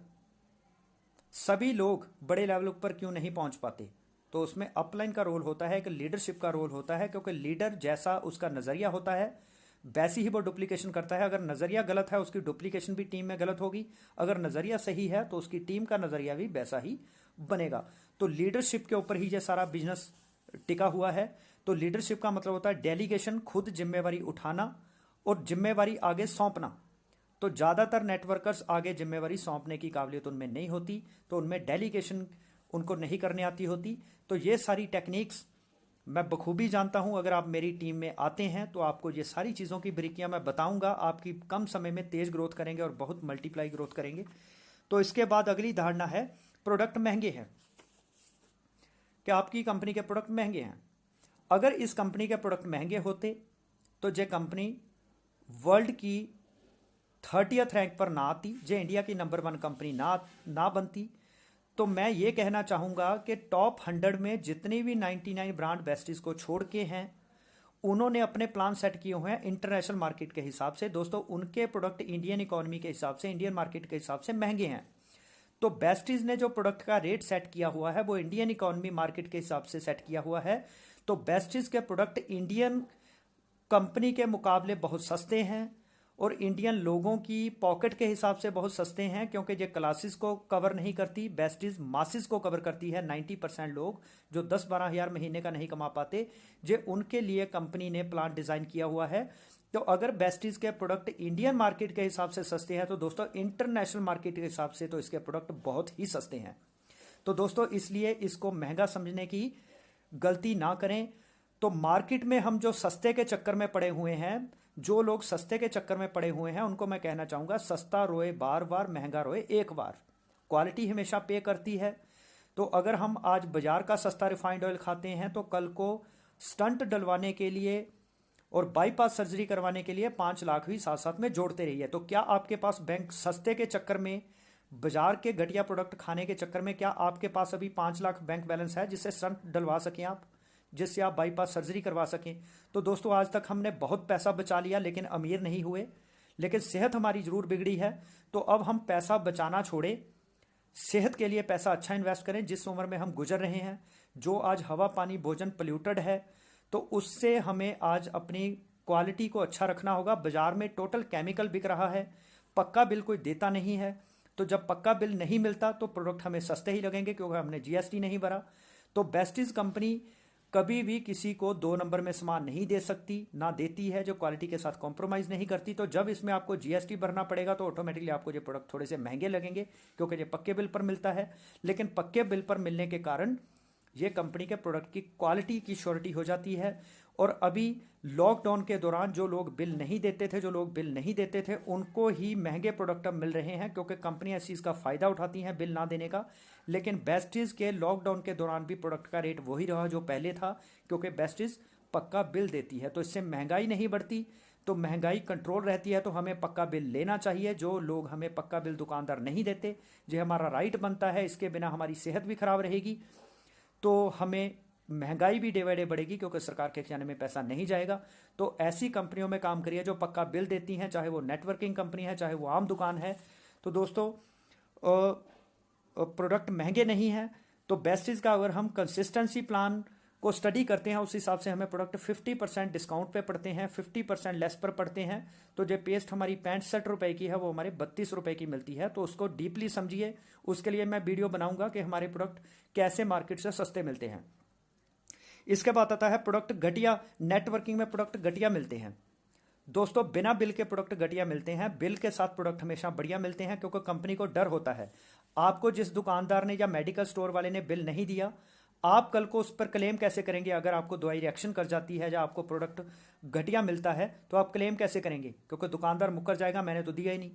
[SPEAKER 1] सभी लोग बड़े लेवल पर क्यों नहीं पहुंच पाते। तो उसमें अपलाइन का रोल होता है, एक लीडरशिप का रोल होता है, क्योंकि लीडर जैसा उसका नज़रिया होता है वैसी ही वो डुप्लीकेशन करता है। अगर नज़रिया गलत है, उसकी डुप्लीकेशन भी टीम में गलत होगी। अगर नज़रिया सही है, तो उसकी टीम का नज़रिया भी वैसा ही बनेगा। तो लीडरशिप के ऊपर ही ये सारा बिजनेस टिका हुआ है। तो लीडरशिप का मतलब होता है डेलीगेशन, खुद जिम्मेवारी उठाना और जिम्मेवारी आगे सौंपना। तो ज़्यादातर नेटवर्कर्स आगे जिम्मेवारी सौंपने की काबिलियत उनमें नहीं होती, तो उनमें डेलीगेशन उनको नहीं करने आती होती। तो ये सारी टेक्निक्स मैं बखूबी जानता हूँ। अगर आप मेरी टीम में आते हैं तो आपको ये सारी चीज़ों की बारीकियाँ मैं बताऊँगा, आपकी कम समय में तेज़ ग्रोथ करेंगे और बहुत मल्टीप्लाई ग्रोथ करेंगे। तो इसके बाद अगली धारणा है प्रोडक्ट महंगे हैं। क्या आपकी कंपनी के प्रोडक्ट महंगे हैं? अगर इस कंपनी के प्रोडक्ट महंगे होते तो ये कंपनी वर्ल्ड की 30th रैंक पर ना आती, जो इंडिया की नंबर 1 कंपनी ना बनती। तो मैं ये कहना चाहूँगा कि टॉप 100 में जितनी भी 99 ब्रांड बेस्टीज को छोड़ के हैं, उन्होंने अपने प्लान सेट किए हुए हैं इंटरनेशनल मार्केट के हिसाब से। दोस्तों, उनके प्रोडक्ट इंडियन इकोनॉमी के हिसाब से, इंडियन मार्केट के हिसाब से महंगे हैं। तो बेस्टीज ने जो प्रोडक्ट का रेट सेट किया हुआ है, वो इंडियन इकोनॉमी मार्केट के हिसाब से सेट किया हुआ है। तो बेस्टीज के प्रोडक्ट इंडियन कंपनी के मुकाबले बहुत सस्ते हैं और इंडियन लोगों की पॉकेट के हिसाब से बहुत सस्ते हैं, क्योंकि ये क्लासेस को कवर नहीं करती, बेस्टीज मासिस को कवर करती है। 90% लोग जो 10-12 हज़ार महीने का नहीं कमा पाते, जे उनके लिए कंपनी ने प्लान डिज़ाइन किया हुआ है। तो अगर बेस्टीज के प्रोडक्ट इंडियन मार्केट के हिसाब से सस्ते हैं, तो दोस्तों इंटरनेशनल मार्केट के हिसाब से तो इसके प्रोडक्ट बहुत ही सस्ते हैं। तो दोस्तों, इसलिए इसको महंगा समझने की गलती ना करें। तो मार्केट में हम जो सस्ते के चक्कर में पड़े हुए हैं, जो लोग सस्ते के चक्कर में पड़े हुए हैं, उनको मैं कहना चाहूँगा सस्ता रोए बार बार, महंगा रोए एक बार। क्वालिटी हमेशा पे करती है। तो अगर हम आज बाजार का सस्ता रिफाइंड ऑयल खाते हैं, तो कल को स्टंट डलवाने के लिए और बाईपास सर्जरी करवाने के लिए 5 लाख भी साथ साथ में जोड़ते रहिए। तो क्या आपके पास बैंक सस्ते के चक्कर में, बाजार के घटिया प्रोडक्ट खाने के चक्कर में, क्या आपके पास अभी 5 लाख बैंक बैलेंस है जिससे स्टंट डलवा सकें आप? जिससे आप बाईपास सर्जरी करवा सकें। तो दोस्तों आज तक हमने बहुत पैसा बचा लिया लेकिन अमीर नहीं हुए, लेकिन सेहत हमारी ज़रूर बिगड़ी है। तो अब हम पैसा बचाना छोड़े, सेहत के लिए पैसा अच्छा इन्वेस्ट करें। जिस उम्र में हम गुजर रहे हैं, जो आज हवा पानी भोजन पोल्यूटेड है, तो उससे हमें आज अपनी क्वालिटी को अच्छा रखना होगा। बाजार में टोटल केमिकल बिक रहा है, पक्का बिल कोई देता नहीं है। तो जब पक्का बिल नहीं मिलता तो प्रोडक्ट हमें सस्ते ही लगेंगे क्योंकि हमने जीएसटी नहीं भरा। तो बेस्टीज कंपनी कभी भी किसी को 2 नंबर में सामान नहीं दे सकती, ना देती है, जो क्वालिटी के साथ कॉम्प्रोमाइज़ नहीं करती। तो जब इसमें आपको जीएसटी भरना पड़ेगा तो ऑटोमेटिकली आपको ये प्रोडक्ट थोड़े से महंगे लगेंगे क्योंकि ये पक्के बिल पर मिलता है। लेकिन पक्के बिल पर मिलने के कारण ये कंपनी के प्रोडक्ट की क्वालिटी की श्योरिटी हो जाती है। और अभी लॉकडाउन के दौरान जो लोग बिल नहीं देते थे उनको ही महंगे प्रोडक्ट अब मिल रहे हैं क्योंकि कंपनियां इस चीज़ का फ़ायदा उठाती हैं बिल ना देने का। लेकिन बेस्टीज के लॉकडाउन के दौरान भी प्रोडक्ट का रेट वही रहा जो पहले था क्योंकि बेस्टीज पक्का बिल देती है। तो इससे महंगाई नहीं बढ़ती, तो महंगाई कंट्रोल रहती है। तो हमें पक्का बिल लेना चाहिए। जो लोग हमें पक्का बिल दुकानदार नहीं देते, जो हमारा राइट बनता है, इसके बिना हमारी सेहत भी खराब रहेगी, तो हमें महंगाई भी डे बाई डे बढ़ेगी क्योंकि सरकार के खजाने में पैसा नहीं जाएगा। तो ऐसी कंपनियों में काम करिए जो पक्का बिल देती हैं, चाहे वो नेटवर्किंग कंपनी है, चाहे वो आम दुकान है। तो दोस्तों प्रोडक्ट महंगे नहीं हैं। तो बेस्टीज का अगर हम कंसिस्टेंसी प्लान को स्टडी करते हैं, उस हिसाब से हमें प्रोडक्ट 50% डिस्काउंट पे पड़ते हैं, 50% लेस पर पड़ते हैं। तो जो पेस्ट हमारी 65 रुपए की है वो हमारे 32 रुपए की मिलती है। तो उसको डीपली समझिए। उसके लिए मैं वीडियो बनाऊंगा कि हमारे प्रोडक्ट कैसे मार्केट से सस्ते मिलते हैं। इसके बाद आता है प्रोडक्ट घटिया। नेटवर्किंग में प्रोडक्ट घटिया मिलते हैं। दोस्तों बिना बिल के प्रोडक्ट घटिया मिलते हैं, बिल के साथ प्रोडक्ट हमेशा बढ़िया मिलते हैं क्योंकि कंपनी को डर होता है। आपको जिस दुकानदार ने या मेडिकल स्टोर वाले ने बिल नहीं दिया, आप कल को उस पर क्लेम कैसे करेंगे? अगर आपको दवाई रिएक्शन कर जाती है या आपको प्रोडक्ट घटिया मिलता है तो आप क्लेम कैसे करेंगे? क्योंकि दुकानदार मुकर जाएगा, मैंने तो दिया ही नहीं।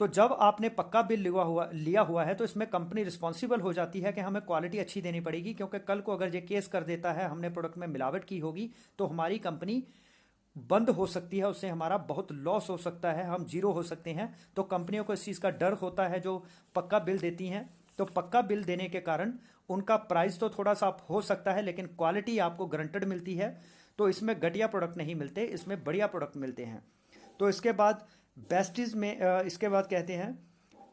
[SPEAKER 1] तो जब आपने पक्का बिल लिया हुआ है तो इसमें कंपनी रिस्पॉन्सिबल हो जाती है कि हमें क्वालिटी अच्छी देनी पड़ेगी, क्योंकि कल को अगर ये केस कर देता है हमने प्रोडक्ट में मिलावट की होगी तो हमारी कंपनी बंद हो सकती है, उससे हमारा बहुत लॉस हो सकता है, हम जीरो हो सकते हैं। तो कंपनियों को इस चीज़ का डर होता है जो पक्का बिल देती हैं। तो पक्का बिल देने के कारण उनका प्राइस तो थोड़ा सा हो सकता है लेकिन क्वालिटी आपको गारंटेड मिलती है। तो इसमें घटिया प्रोडक्ट नहीं मिलते, इसमें बढ़िया प्रोडक्ट मिलते हैं। तो इसके बाद बेस्टीज में इसके बाद कहते हैं,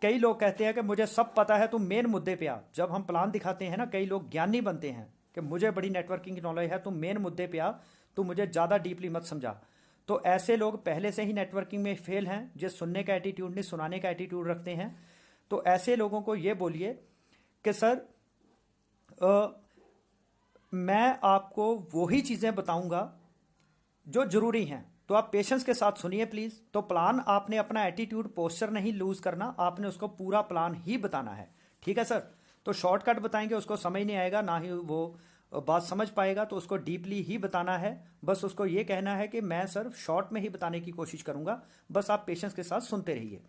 [SPEAKER 1] कई लोग कहते हैं कि मुझे सब पता है, तुम मेन मुद्दे पे आ। जब हम प्लान दिखाते हैं ना, कई लोग ज्ञानी बनते हैं कि मुझे बड़ी नेटवर्किंग की नॉलेज है, तुम मेन मुद्दे पे आ, तुम मुझे ज़्यादा डीपली मत समझा। तो ऐसे लोग पहले से ही नेटवर्किंग में फेल हैं, जो सुनने का एटीट्यूड नहीं सुनाने का एटीट्यूड रखते हैं। तो ऐसे लोगों को ये बोलिए कि सर मैं आपको वही चीज़ें बताऊंगा जो ज़रूरी हैं, तो आप पेशेंस के साथ सुनिए प्लीज़। तो प्लान आपने अपना एटीट्यूड पोस्चर नहीं लूज़ करना, आपने उसको पूरा प्लान ही बताना है। ठीक है सर? तो शॉर्टकट बताएंगे उसको समझ नहीं आएगा, ना ही वो बात समझ पाएगा। तो उसको डीपली ही बताना है। बस उसको ये कहना है कि मैं सर शॉर्ट में ही बताने की कोशिश करूँगा, बस आप पेशेंस के साथ सुनते रहिए।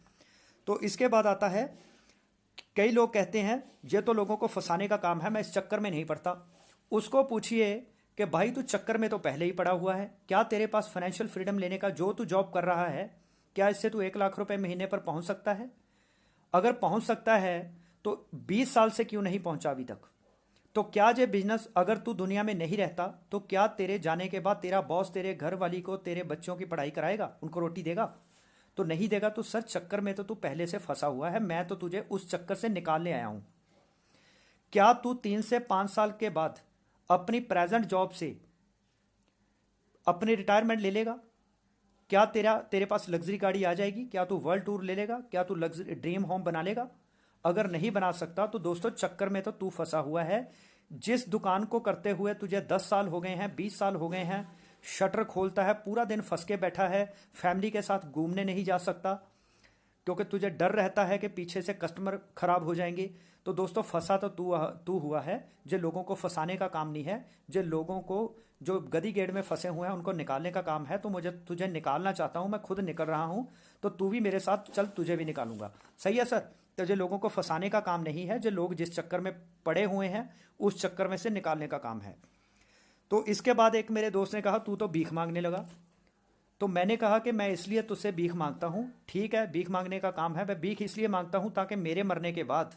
[SPEAKER 1] तो इसके बाद आता है, कई लोग कहते हैं ये तो लोगों को फंसाने का काम है, मैं इस चक्कर में नहीं पड़ता। उसको पूछिए कि भाई तू चक्कर में तो पहले ही पड़ा हुआ है। क्या तेरे पास फाइनेंशियल फ्रीडम लेने का, जो तू जॉब कर रहा है, क्या इससे तू 1 लाख रुपए महीने पर पहुंच सकता है? अगर पहुंच सकता है तो 20 साल से क्यों नहीं पहुंचा अभी तक? तो क्या ये बिजनेस, अगर तू दुनिया में नहीं रहता तो क्या तेरे जाने के बाद तेरा बॉस तेरे घर वाली को तेरे बच्चों की पढ़ाई कराएगा, उनको रोटी देगा? तो नहीं देगा। तो सर चक्कर में तो तू पहले से फंसा हुआ है, मैं तो तुझे उस चक्कर से निकालने आया हूं। क्या तू 3 से 5 साल के बाद अपनी प्रेजेंट जॉब से अपनी रिटायरमेंट ले लेगा? क्या तेरे पास लग्जरी गाड़ी आ जाएगी? क्या तू वर्ल्ड टूर ले लेगा? क्या तू लग्जरी ड्रीम होम बना लेगा? अगर नहीं बना सकता तो दोस्तों चक्कर में तो तू फंसा हुआ है। जिस दुकान को करते हुए तुझे 10 साल हो गए हैं, 20 साल हो गए हैं, शटर खोलता है, पूरा दिन फंस के बैठा है, फैमिली के साथ घूमने नहीं जा सकता क्योंकि तुझे डर रहता है कि पीछे से कस्टमर खराब हो जाएंगे। तो दोस्तों फंसा तो तू हुआ है। जो लोगों को फंसाने का काम नहीं है, जो लोगों को जो गदी गेड़ में फंसे हुए हैं उनको निकालने का काम है। तो मुझे तुझे निकालना चाहता हूं, मैं खुद निकल रहा हूं, तो तू भी मेरे साथ चल, तुझे भी निकालूंगा। सही है सर? तो जो लोगों को फंसाने का काम नहीं है, जो लोग जिस चक्कर में पड़े हुए हैं उस चक्कर में से निकालने का काम है। तो इसके बाद एक मेरे दोस्त ने कहा तू तो भीख मांगने लगा। तो मैंने कहा कि मैं इसलिए तुझसे भीख मांगता हूँ। ठीक है, भीख मांगने का काम है, मैं भीख इसलिए मांगता हूँ ताकि मेरे मरने के बाद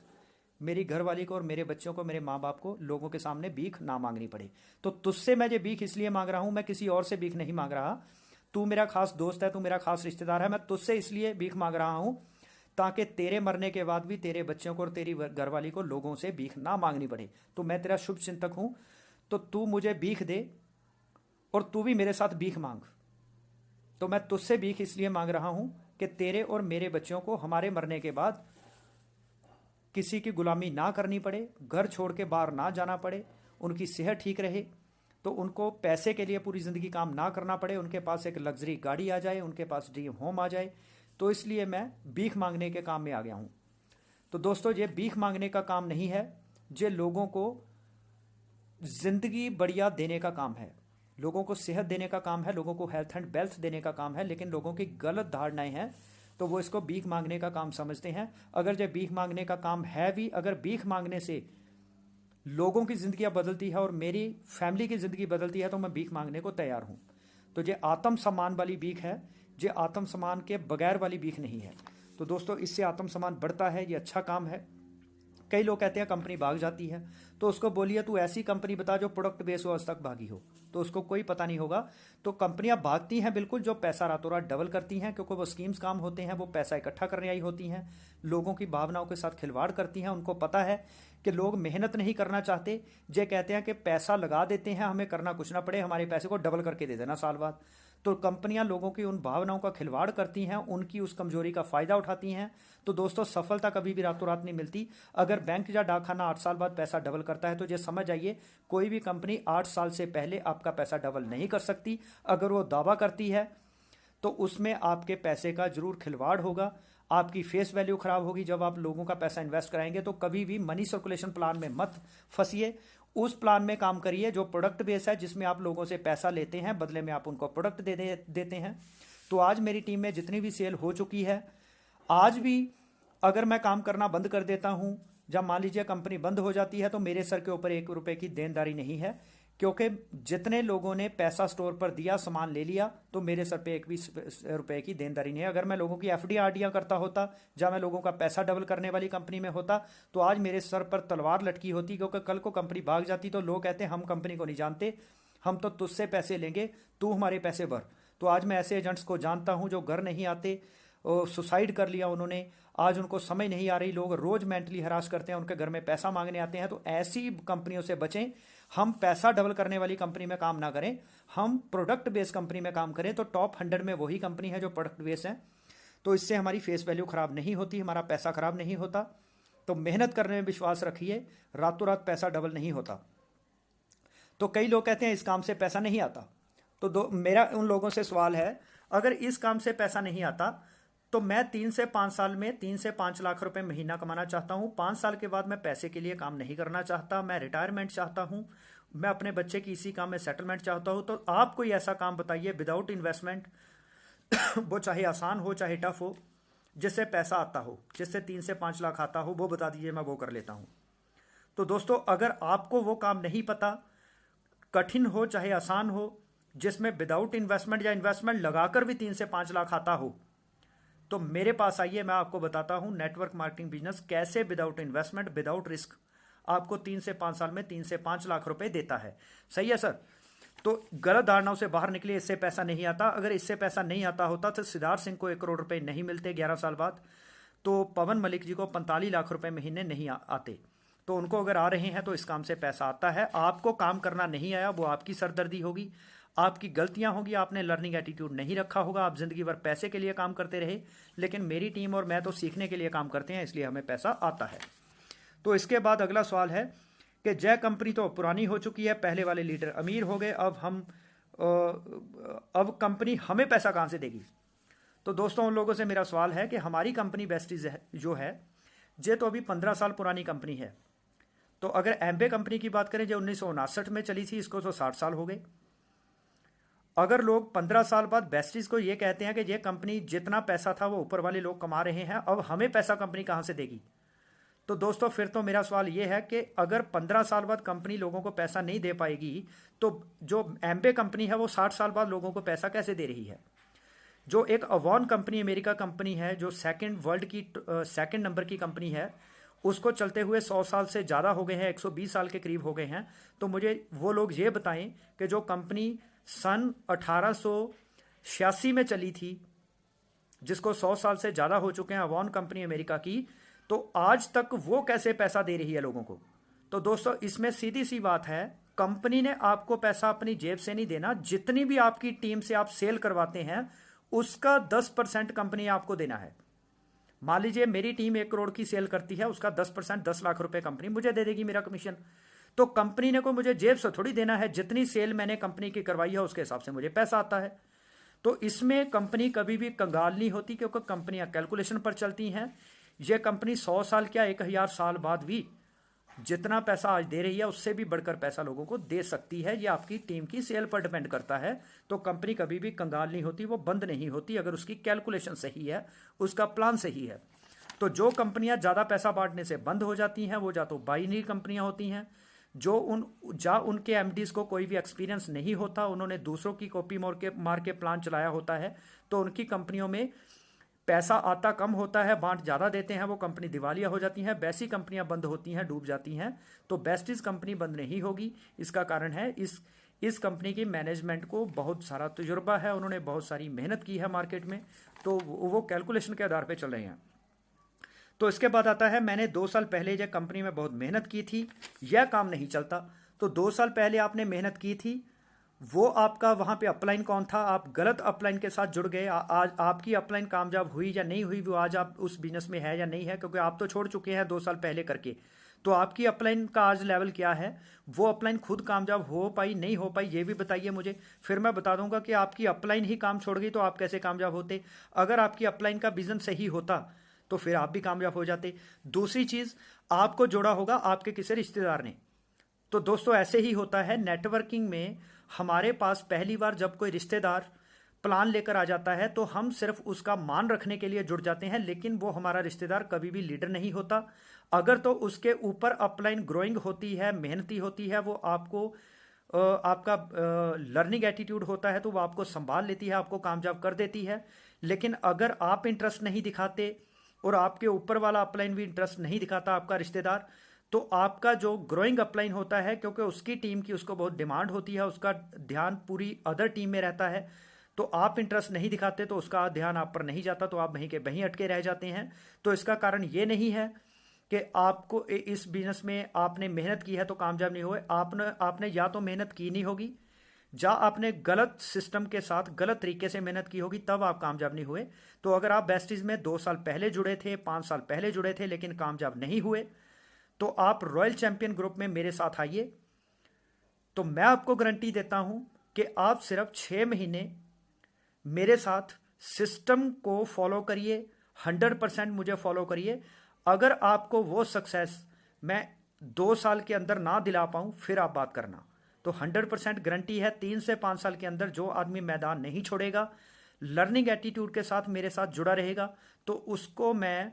[SPEAKER 1] मेरी घरवाली को और मेरे बच्चों को, मेरे माँ बाप को लोगों के सामने भीख ना मांगनी पड़े। तो तुझसे मैं ये भीख इसलिए मांग रहा हूँ, मैं किसी और से भीख नहीं मांग रहा। तू मेरा खास दोस्त है, तू मेरा खास रिश्तेदार है, मैं तुझसे इसलिए भीख मांग रहा हूँ ताकि तेरे मरने के बाद भी तेरे बच्चों को और तेरी घरवाली को लोगों से भीख ना मांगनी पड़े। तो मैं तेरा शुभ चिंतक हूँ, तो तू मुझे भीख दे और तू भी मेरे साथ भीख मांग। तो मैं तुझसे भीख इसलिए मांग रहा हूँ कि तेरे और मेरे बच्चों को हमारे मरने के बाद किसी की गुलामी ना करनी पड़े, घर छोड़ के बाहर ना जाना पड़े, उनकी सेहत ठीक रहे, तो उनको पैसे के लिए पूरी ज़िंदगी काम ना करना पड़े, उनके पास एक लग्जरी गाड़ी आ जाए, उनके पास ड्रीम होम आ जाए। तो इसलिए मैं भीख मांगने के काम में आ गया हूँ। तो दोस्तों, ये भीख मांगने का काम नहीं है, ये लोगों को ज़िंदगी बढ़िया देने का काम है, लोगों को सेहत देने का काम है, लोगों को हेल्थ एंड वेल्थ देने का काम है। लेकिन लोगों की गलत धारणाएं हैं, तो वो इसको भीख मांगने का काम समझते हैं। अगर ये भीख मांगने का काम है भी, अगर भीख मांगने से लोगों की ज़िंदगियाँ बदलती है और मेरी फैमिली की ज़िंदगी बदलती है, तो मैं भीख मांगने को तैयार हूँ। तो ये आत्म सम्मान वाली भीख है, ये आत्म सम्मान के बगैर वाली भीख नहीं है। तो दोस्तों, इससे आत्म सम्मान बढ़ता है, ये अच्छा काम है। कई लोग कहते हैं कंपनी भाग जाती है, तो उसको बोलिए तू ऐसी कंपनी बता जो प्रोडक्ट बेस हो आज तक भागी हो, तो उसको कोई पता नहीं होगा। तो कंपनियां भागती हैं बिल्कुल जो पैसा रातों रात डबल करती हैं, क्योंकि वो स्कीम्स काम होते हैं, वो पैसा इकट्ठा करने आई होती हैं, लोगों की भावनाओं के साथ खिलवाड़ करती हैं। उनको पता है कि लोग मेहनत नहीं करना चाहते, जे कहते हैं कि पैसा लगा देते हैं, हमें करना कुछ ना पड़े, हमारे पैसे को डबल करके दे देना साल बाद। तो कंपनियां लोगों की उन भावनाओं का खिलवाड़ करती हैं, उनकी उस कमजोरी का फायदा उठाती हैं। तो दोस्तों, सफलता कभी भी रातों रात नहीं मिलती। अगर बैंक या डाकखाना 8 साल बाद पैसा डबल करता है, तो ये समझ जाइए कोई भी कंपनी 8 साल से पहले आपका पैसा डबल नहीं कर सकती। अगर वो दावा करती है तो उसमें आपके पैसे का जरूर खिलवाड़ होगा, आपकी फेस वैल्यू खराब होगी। जब आप लोगों का पैसा इन्वेस्ट कराएंगे, तो कभी भी मनी सर्कुलेशन प्लान में मत फंसिए, उस प्लान में काम करिए जो प्रोडक्ट बेस है, जिसमें आप लोगों से पैसा लेते हैं, बदले में आप उनको प्रोडक्ट देते हैं। तो आज मेरी टीम में जितनी भी सेल हो चुकी है, आज भी अगर मैं काम करना बंद कर देता हूं, जब मान लीजिए कंपनी बंद हो जाती है, तो मेरे सर के ऊपर 1 रुपए की देनदारी नहीं है, क्योंकि जितने लोगों ने पैसा स्टोर पर दिया, सामान ले लिया, तो मेरे सर पे 1 भी रुपए की देनदारी नहीं है। अगर मैं लोगों की एफडी आरडियां करता होता, जब मैं लोगों का पैसा डबल करने वाली कंपनी में होता, तो आज मेरे सर पर तलवार लटकी होती, क्योंकि कल को कंपनी भाग जाती तो लोग कहते हम कंपनी को नहीं जानते, हम तो तुझसे पैसे लेंगे, तू हमारे पैसे भर। तो आज मैं ऐसे एजेंट्स को जानता हूं जो घर नहीं आते, सुसाइड कर लिया उन्होंने, आज उनको समझ नहीं आ रही, लोग रोज मेंटली हरास करते हैं, उनके घर में पैसा मांगने आते हैं। तो ऐसी कंपनियों से बचें। हम पैसा डबल करने वाली कंपनी में काम ना करें, हम प्रोडक्ट बेस्ड कंपनी में काम करें। तो टॉप 100 में वही कंपनी है जो प्रोडक्ट बेस्ड है। तो इससे हमारी फेस वैल्यू खराब नहीं होती, हमारा पैसा खराब नहीं होता। तो मेहनत करने में विश्वास रखिए, रातों रात पैसा डबल नहीं होता। तो कई लोग कहते हैं इस काम से पैसा नहीं आता, तो मेरा उन लोगों से सवाल है, अगर इस काम से पैसा नहीं आता, तो मैं 3 से 5 साल में 3 से 5 लाख रुपए महीना कमाना चाहता हूँ। 5 साल के बाद मैं पैसे के लिए काम नहीं करना चाहता, मैं रिटायरमेंट चाहता हूँ, मैं अपने बच्चे की इसी काम में सेटलमेंट चाहता हूँ। तो आप कोई ऐसा काम बताइए विदाउट इन्वेस्टमेंट, वो चाहे आसान हो चाहे टफ हो, जिससे पैसा आता हो, जिससे 3 से 5 लाख आता हो, वो बता दीजिए, मैं वो कर लेता हूँ। तो दोस्तों, अगर आपको वो काम नहीं पता, कठिन हो चाहे आसान हो, जिसमें विदाउट इन्वेस्टमेंट या इन्वेस्टमेंट लगाकर भी 3 से 5 लाख आता हो, तो मेरे पास आइए, मैं आपको बताता हूं नेटवर्क मार्केटिंग बिजनेस कैसे विदाउट इन्वेस्टमेंट, विदाउट रिस्क आपको 3 से 5 साल में 3 से 5 लाख रुपए देता है। सही है सर? तो गलत धारणाओं से बाहर निकले, इससे पैसा नहीं आता। अगर इससे पैसा नहीं आता होता तो सिद्धार्थ सिंह को 1 करोड़ रुपए नहीं मिलते 11 साल बाद, तो पवन मलिक जी को 45 लाख रुपए महीने नहीं आते। तो उनको अगर आ रहे हैं तो इस काम से पैसा आता है। आपको काम करना नहीं आया, वो आपकी सरदर्दी होगी, आपकी गलतियां होगी, आपने लर्निंग एटीट्यूड नहीं रखा होगा, आप जिंदगी भर पैसे के लिए काम करते रहे। लेकिन मेरी टीम और मैं तो सीखने के लिए काम करते हैं, इसलिए हमें पैसा आता है। तो इसके बाद अगला सवाल है कि जय कंपनी तो पुरानी हो चुकी है, पहले वाले लीडर अमीर हो गए, अब कंपनी हमें पैसा कहाँ से देगी? तो दोस्तों, उन लोगों से मेरा सवाल है कि हमारी कंपनी बेस्टीज जो है, ये तो अभी 15 साल पुरानी कंपनी है। तो अगर एम्बे कंपनी की बात करें जो 1959 में चली थी, इसको तो 60 साल हो गए। अगर लोग 15 साल बाद बेस्टीज को ये कहते हैं कि ये कंपनी जितना पैसा था वो ऊपर वाले लोग कमा रहे हैं, अब हमें पैसा कंपनी कहाँ से देगी? तो दोस्तों, फिर तो मेरा सवाल ये है कि अगर 15 साल बाद कंपनी लोगों को पैसा नहीं दे पाएगी, तो जो एम्बे कंपनी है वो 60 साल बाद लोगों को पैसा कैसे दे रही है? जो एक अवॉन कंपनी, अमेरिका कंपनी है, जो सेकंड वर्ल्ड की सेकंड नंबर की कंपनी है, उसको चलते हुए 100 साल से ज़्यादा हो गए हैं, 120 साल के करीब हो गए हैं। तो मुझे वो लोग ये बताएं कि जो कंपनी सन 1886 में चली थी, जिसको 100 साल से ज़्यादा हो चुके हैं, अवॉन कंपनी अमेरिका की, तो आज तक वो कैसे पैसा दे रही है लोगों को। तो दोस्तों इसमें सीधी सी बात है, कंपनी ने आपको पैसा अपनी जेब से नहीं देना, जितनी भी आपकी टीम से आप सेल करवाते हैं उसका 10% कंपनी आपको देना है। मान लीजिए मेरी टीम 1 करोड़ की सेल करती है, उसका 10% 10 लाख रुपए कंपनी मुझे दे देगी, मेरा कमीशन। तो कंपनी ने को मुझे जेब से थोड़ी देना है, जितनी सेल मैंने कंपनी की करवाई है उसके हिसाब से मुझे पैसा आता है। तो इसमें कंपनी कभी भी कंगाल नहीं होती, क्योंकि कंपनियां कैलकुलेशन पर चलती हैं। ये कंपनी 100 साल क्या 1000 साल बाद भी जितना पैसा आज दे रही है उससे भी बढ़कर पैसा लोगों को दे सकती है। ये आपकी टीम की सेल पर डिपेंड करता है। तो कंपनी कभी भी कंगाल नहीं होती, वो बंद नहीं होती अगर उसकी कैलकुलेशन सही है, उसका प्लान सही है। तो जो कंपनियां ज़्यादा पैसा बांटने से बंद हो जाती हैं वो या तो बाइनरी कंपनियां होती हैं, जो उनके एमडीज को कोई भी एक्सपीरियंस नहीं होता, उन्होंने दूसरों की कॉपी मार के प्लान चलाया होता है, तो उनकी कंपनियों में पैसा आता कम होता है, बांट ज़्यादा देते हैं, वो कंपनी दिवालिया हो जाती हैं, वैसी कंपनियां बंद होती हैं, डूब जाती हैं। तो बेस्टीज कंपनी बंद नहीं होगी। इसका कारण है इस कंपनी की मैनेजमेंट को बहुत सारा तजुर्बा है, उन्होंने बहुत सारी मेहनत की है मार्केट में, तो वो कैलकुलेशन के आधार पर चल रहे हैं। तो इसके बाद आता है, मैंने 2 साल पहले यह कंपनी में बहुत मेहनत की थी, यह काम नहीं चलता। तो 2 साल पहले आपने मेहनत की थी, वो आपका वहाँ पे अपलाइन कौन था, आप गलत अपलाइन के साथ जुड़ गए। आज आपकी अपलाइन कामयाब हुई या नहीं हुई, वो आज आप उस बिजनेस में है या नहीं है, क्योंकि आप तो छोड़ चुके हैं 2 साल पहले करके। तो आपकी अपलाइन का आज लेवल क्या है, वो अपलाइन खुद कामयाब हो पाई नहीं हो पाई, ये भी बताइए मुझे। फिर मैं बता दूंगा कि आपकी अपलाइन ही काम छोड़ गई तो आप कैसे कामयाब होते। अगर आपकी अपलाइन का बिजनेस सही होता तो फिर आप भी कामयाब हो जाते। दूसरी चीज़, आपको जोड़ा होगा आपके किसी रिश्तेदार ने। तो दोस्तों ऐसे ही होता है नेटवर्किंग में। हमारे पास पहली बार जब कोई रिश्तेदार प्लान लेकर आ जाता है तो हम सिर्फ उसका मान रखने के लिए जुड़ जाते हैं, लेकिन वो हमारा रिश्तेदार कभी भी लीडर नहीं होता। अगर तो उसके ऊपर अपलाइन ग्रोइंग होती है, मेहनती होती है, वो आपको आपका लर्निंग एटीट्यूड होता है तो वो आपको संभाल लेती है, आपको कामयाब कर देती है। लेकिन अगर आप इंटरेस्ट नहीं दिखाते और आपके ऊपर वाला अपलाइन भी इंटरेस्ट नहीं दिखाता, आपका रिश्तेदार, तो आपका जो ग्रोइंग अपलाइन होता है, क्योंकि उसकी टीम की उसको बहुत डिमांड होती है, उसका ध्यान पूरी अदर टीम में रहता है, तो आप इंटरेस्ट नहीं दिखाते तो उसका ध्यान आप पर नहीं जाता, तो आप वहीं के वहीं अटके रह जाते हैं। तो इसका कारण ये नहीं है कि आपको इस बिजनेस में आपने मेहनत की है तो कामयाब नहीं हुए। आपने या तो मेहनत की नहीं होगी, या आपने गलत सिस्टम के साथ गलत तरीके से मेहनत की होगी, तब आप कामयाब नहीं हुए। तो अगर आप बेस्टीज में 2 साल पहले जुड़े थे, 5 साल पहले जुड़े थे लेकिन कामयाब नहीं हुए, तो आप रॉयल चैंपियन ग्रुप में मेरे साथ आइए। तो मैं आपको गारंटी देता हूं कि आप सिर्फ 6 महीने मेरे साथ सिस्टम को फॉलो करिए, 100% मुझे फॉलो करिए। अगर आपको वो सक्सेस मैं 2 साल के अंदर ना दिला पाऊं, फिर आप बात करना। तो 100% गारंटी है, 3 से 5 साल के अंदर जो आदमी मैदान नहीं छोड़ेगा, लर्निंग एटीट्यूड के साथ मेरे साथ जुड़ा रहेगा, तो उसको मैं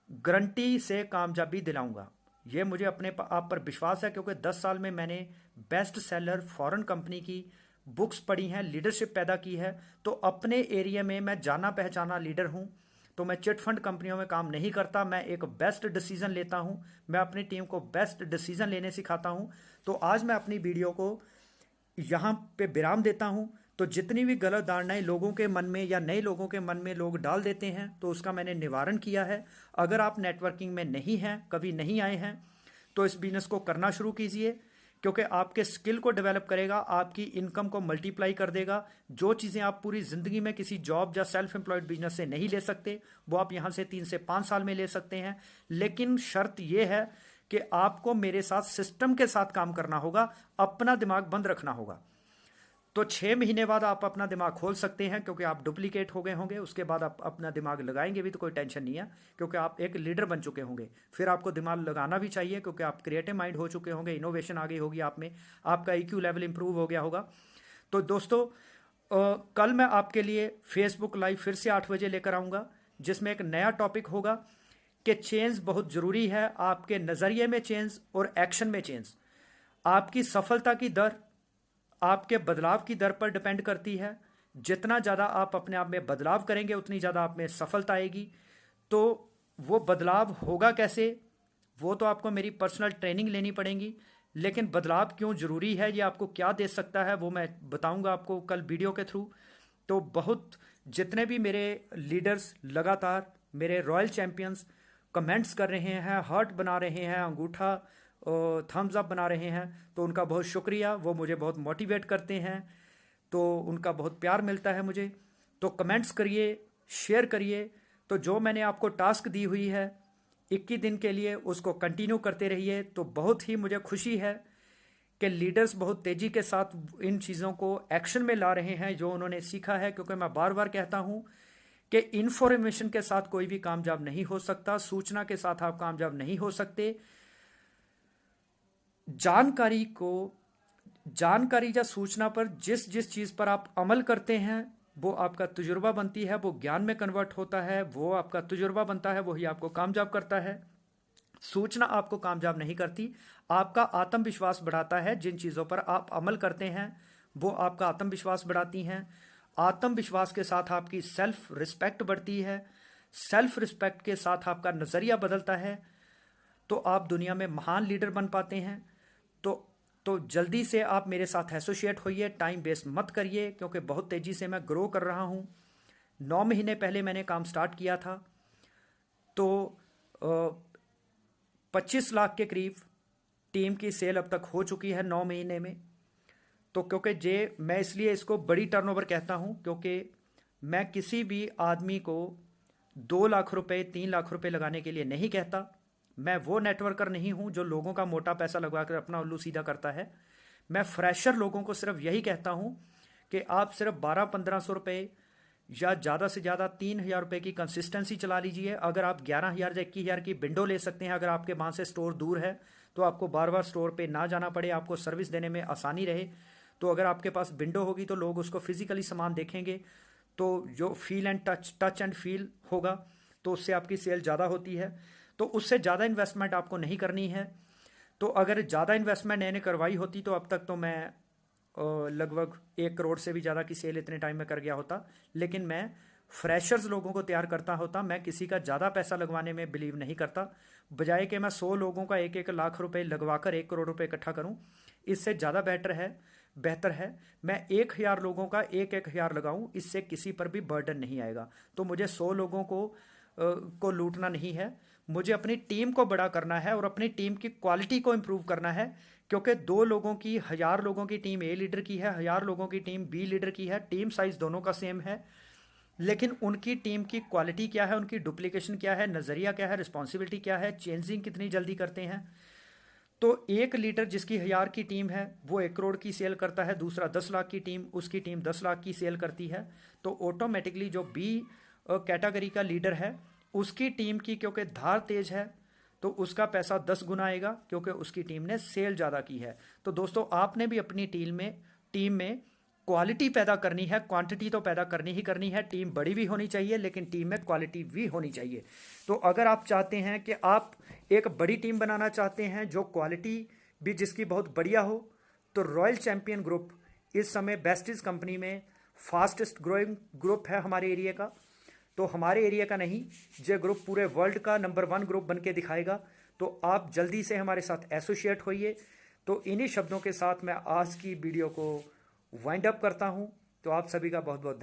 [SPEAKER 1] गारंटी से कामयाबी दिलाऊंगा। ये मुझे अपने आप पर विश्वास है, क्योंकि 10 साल में मैंने बेस्ट सेलर फॉरेन कंपनी की बुक्स पढ़ी हैं, लीडरशिप पैदा की है। तो अपने एरिया में मैं जाना पहचाना लीडर हूँ। तो मैं चिट फंड कंपनियों में काम नहीं करता, मैं एक बेस्ट डिसीजन लेता हूँ, मैं अपनी टीम को बेस्ट डिसीजन लेने सिखाता हूँ। तो आज मैं अपनी वीडियो को यहाँ पे विराम देता हूँ। तो जितनी भी गलत धारणाएं लोगों के मन में या नए लोगों के मन में लोग डाल देते हैं, तो उसका मैंने निवारण किया है। अगर आप नेटवर्किंग में नहीं हैं, कभी नहीं आए हैं, तो इस बिजनेस को करना शुरू कीजिए, क्योंकि आपके स्किल को डेवलप करेगा, आपकी इनकम को मल्टीप्लाई कर देगा। जो चीज़ें आप पूरी ज़िंदगी में किसी जॉब या सेल्फ एम्प्लॉयड बिजनेस से नहीं ले सकते, वो आप यहाँ से 3 से 5 साल में ले सकते हैं। लेकिन शर्त यह है कि आपको मेरे साथ सिस्टम के साथ काम करना होगा, अपना दिमाग बंद रखना होगा। तो 6 महीने बाद आप अपना दिमाग खोल सकते हैं, क्योंकि आप डुप्लीकेट हो गए होंगे। उसके बाद आप अपना दिमाग लगाएंगे भी तो कोई टेंशन नहीं है, क्योंकि आप एक लीडर बन चुके होंगे। फिर आपको दिमाग लगाना भी चाहिए, क्योंकि आप क्रिएटिव माइंड हो चुके होंगे, इनोवेशन आ गई होगी आप में, आपका IQ लेवल इंप्रूव हो गया होगा। तो दोस्तों कल मैं आपके लिए फेसबुक लाइव फिर से 8 बजे लेकर आऊँगा, जिसमें एक नया टॉपिक होगा कि चेंज बहुत ज़रूरी है। आपके नज़रिए में चेंज और एक्शन में चेंज, आपकी सफलता की दर आपके बदलाव की दर पर डिपेंड करती है। जितना ज़्यादा आप अपने आप में बदलाव करेंगे, उतनी ज़्यादा आप में सफलता आएगी। तो वो बदलाव होगा कैसे, वो तो आपको मेरी पर्सनल ट्रेनिंग लेनी पड़ेगी, लेकिन बदलाव क्यों ज़रूरी है, ये आपको क्या दे सकता है, वो मैं बताऊंगा आपको कल वीडियो के थ्रू। तो बहुत जितने भी मेरे लीडर्स लगातार मेरे रॉयल चैंपियंस कमेंट्स कर रहे हैं, हार्ट बना रहे हैं, अंगूठा थम्स अप बना रहे हैं, तो उनका बहुत शुक्रिया। वो मुझे बहुत मोटिवेट करते हैं, तो उनका बहुत प्यार मिलता है मुझे। तो कमेंट्स करिए, शेयर करिए। तो जो मैंने आपको टास्क दी हुई है 21 दिन के लिए, उसको कंटिन्यू करते रहिए। तो बहुत ही मुझे खुशी है कि लीडर्स बहुत तेज़ी के साथ इन चीज़ों को एक्शन में ला रहे हैं जो उन्होंने सीखा है, क्योंकि मैं बार बार कहता हूँ कि इन्फॉर्मेशन के साथ कोई भी कामयाब नहीं हो सकता, सूचना के साथ आप कामयाब नहीं हो सकते। जानकारी को जानकारी या सूचना पर जिस जिस चीज़ पर आप अमल करते हैं वो आपका तजुर्बा बनती है, वो ज्ञान में कन्वर्ट होता है, वो आपका तजुर्बा बनता है, वही आपको कामयाब करता है। सूचना आपको कामयाब नहीं करती, आपका आत्मविश्वास बढ़ाता है। जिन चीज़ों पर आप अमल करते हैं वो आपका आत्मविश्वास बढ़ाती हैं। आत्मविश्वास के साथ आपकी सेल्फ रिस्पेक्ट बढ़ती है, सेल्फ रिस्पेक्ट के साथ आपका नज़रिया बदलता है, तो आप दुनिया में महान लीडर बन पाते हैं। तो तो जल्दी से आप मेरे साथ एसोसिएट होइए, टाइम वेस्ट मत करिए, क्योंकि बहुत तेज़ी से मैं ग्रो कर रहा हूँ। 9 महीने पहले मैंने काम स्टार्ट किया था, तो 25 लाख के करीब टीम की सेल अब तक हो चुकी है 9 महीने में। तो क्योंकि मैं इसलिए इसको बड़ी टर्नओवर कहता हूँ, क्योंकि मैं किसी भी आदमी को 2 लाख रुपए 3 लाख रुपए लगाने के लिए नहीं कहता। मैं वो नेटवर्कर नहीं हूँ जो लोगों का मोटा पैसा लगवा कर अपना उल्लू सीधा करता है। मैं फ्रेशर लोगों को सिर्फ यही कहता हूँ कि आप सिर्फ 1200-1500 रुपये या ज़्यादा से ज़्यादा 3000 रुपये की कंसिस्टेंसी चला लीजिए। अगर आप 11,000 या 21,000 की विंडो ले सकते हैं, अगर आपके वहाँ से स्टोर दूर है तो आपको बार बार स्टोर पे ना जाना पड़े, आपको सर्विस देने में आसानी रहे, तो अगर आपके पास विंडो होगी तो लोग उसको फिजिकली सामान देखेंगे, तो जो feel and touch and feel होगा, तो उससे आपकी सेल ज़्यादा होती है। तो उससे ज़्यादा इन्वेस्टमेंट आपको नहीं करनी है। तो अगर ज़्यादा इन्वेस्टमेंट मैंने करवाई होती तो अब तक तो मैं लगभग 1 करोड़ से भी ज़्यादा की सेल इतने टाइम में कर गया होता। लेकिन मैं फ्रेशर्स लोगों को तैयार करता होता, मैं किसी का ज़्यादा पैसा लगवाने में बिलीव नहीं करता। बजाय कि मैं 100 लोगों का 1-1 लाख रुपए लगवा कर 1 करोड़ रुपए इकट्ठा करूं, इससे ज़्यादा बेहतर है मैं 1,000 लोगों का 1-1 हज़ार लगाऊं। इससे किसी पर भी बर्डन नहीं आएगा। तो मुझे 100 लोगों को लूटना नहीं है, मुझे अपनी टीम को बड़ा करना है और अपनी टीम की क्वालिटी को इम्प्रूव करना है। क्योंकि 2 लोगों की 1,000 लोगों की टीम ए लीडर की है, 1,000 लोगों की टीम बी लीडर की है, टीम साइज दोनों का सेम है, लेकिन उनकी टीम की क्वालिटी क्या है, उनकी डुप्लीकेशन क्या है, नज़रिया क्या है, रिस्पॉन्सिबिलिटी क्या है, चेंजिंग कितनी जल्दी करते हैं। तो एक लीडर जिसकी 1,000 की टीम है वो 1 करोड़ की सेल करता है, दूसरा 10 लाख की टीम, उसकी टीम 10 लाख की सेल करती है। तो ऑटोमेटिकली जो बी कैटेगरी का लीडर है उसकी टीम की, क्योंकि धार तेज है, तो उसका पैसा 10 गुना आएगा, क्योंकि उसकी टीम ने सेल ज़्यादा की है। तो दोस्तों, आपने भी अपनी टीम में क्वालिटी पैदा करनी है, क्वांटिटी तो पैदा करनी ही करनी है। टीम बड़ी भी होनी चाहिए, लेकिन टीम में क्वालिटी भी होनी चाहिए। तो अगर आप चाहते हैं कि आप एक बड़ी टीम बनाना चाहते हैं जो क्वालिटी भी जिसकी बहुत बढ़िया हो, तो रॉयल चैंपियन ग्रुप इस समय बेस्टीज कंपनी में फास्टेस्ट ग्रोइंग ग्रुप है हमारे एरिया का। तो हमारे एरिया का नहीं, ये ग्रुप पूरे वर्ल्ड का नंबर 1 ग्रुप बन के दिखाएगा। तो आप जल्दी से हमारे साथ एसोसिएट होइए। तो इन्हीं शब्दों के साथ मैं आज की वीडियो को वाइंड अप करता हूं। तो आप सभी का बहुत बहुत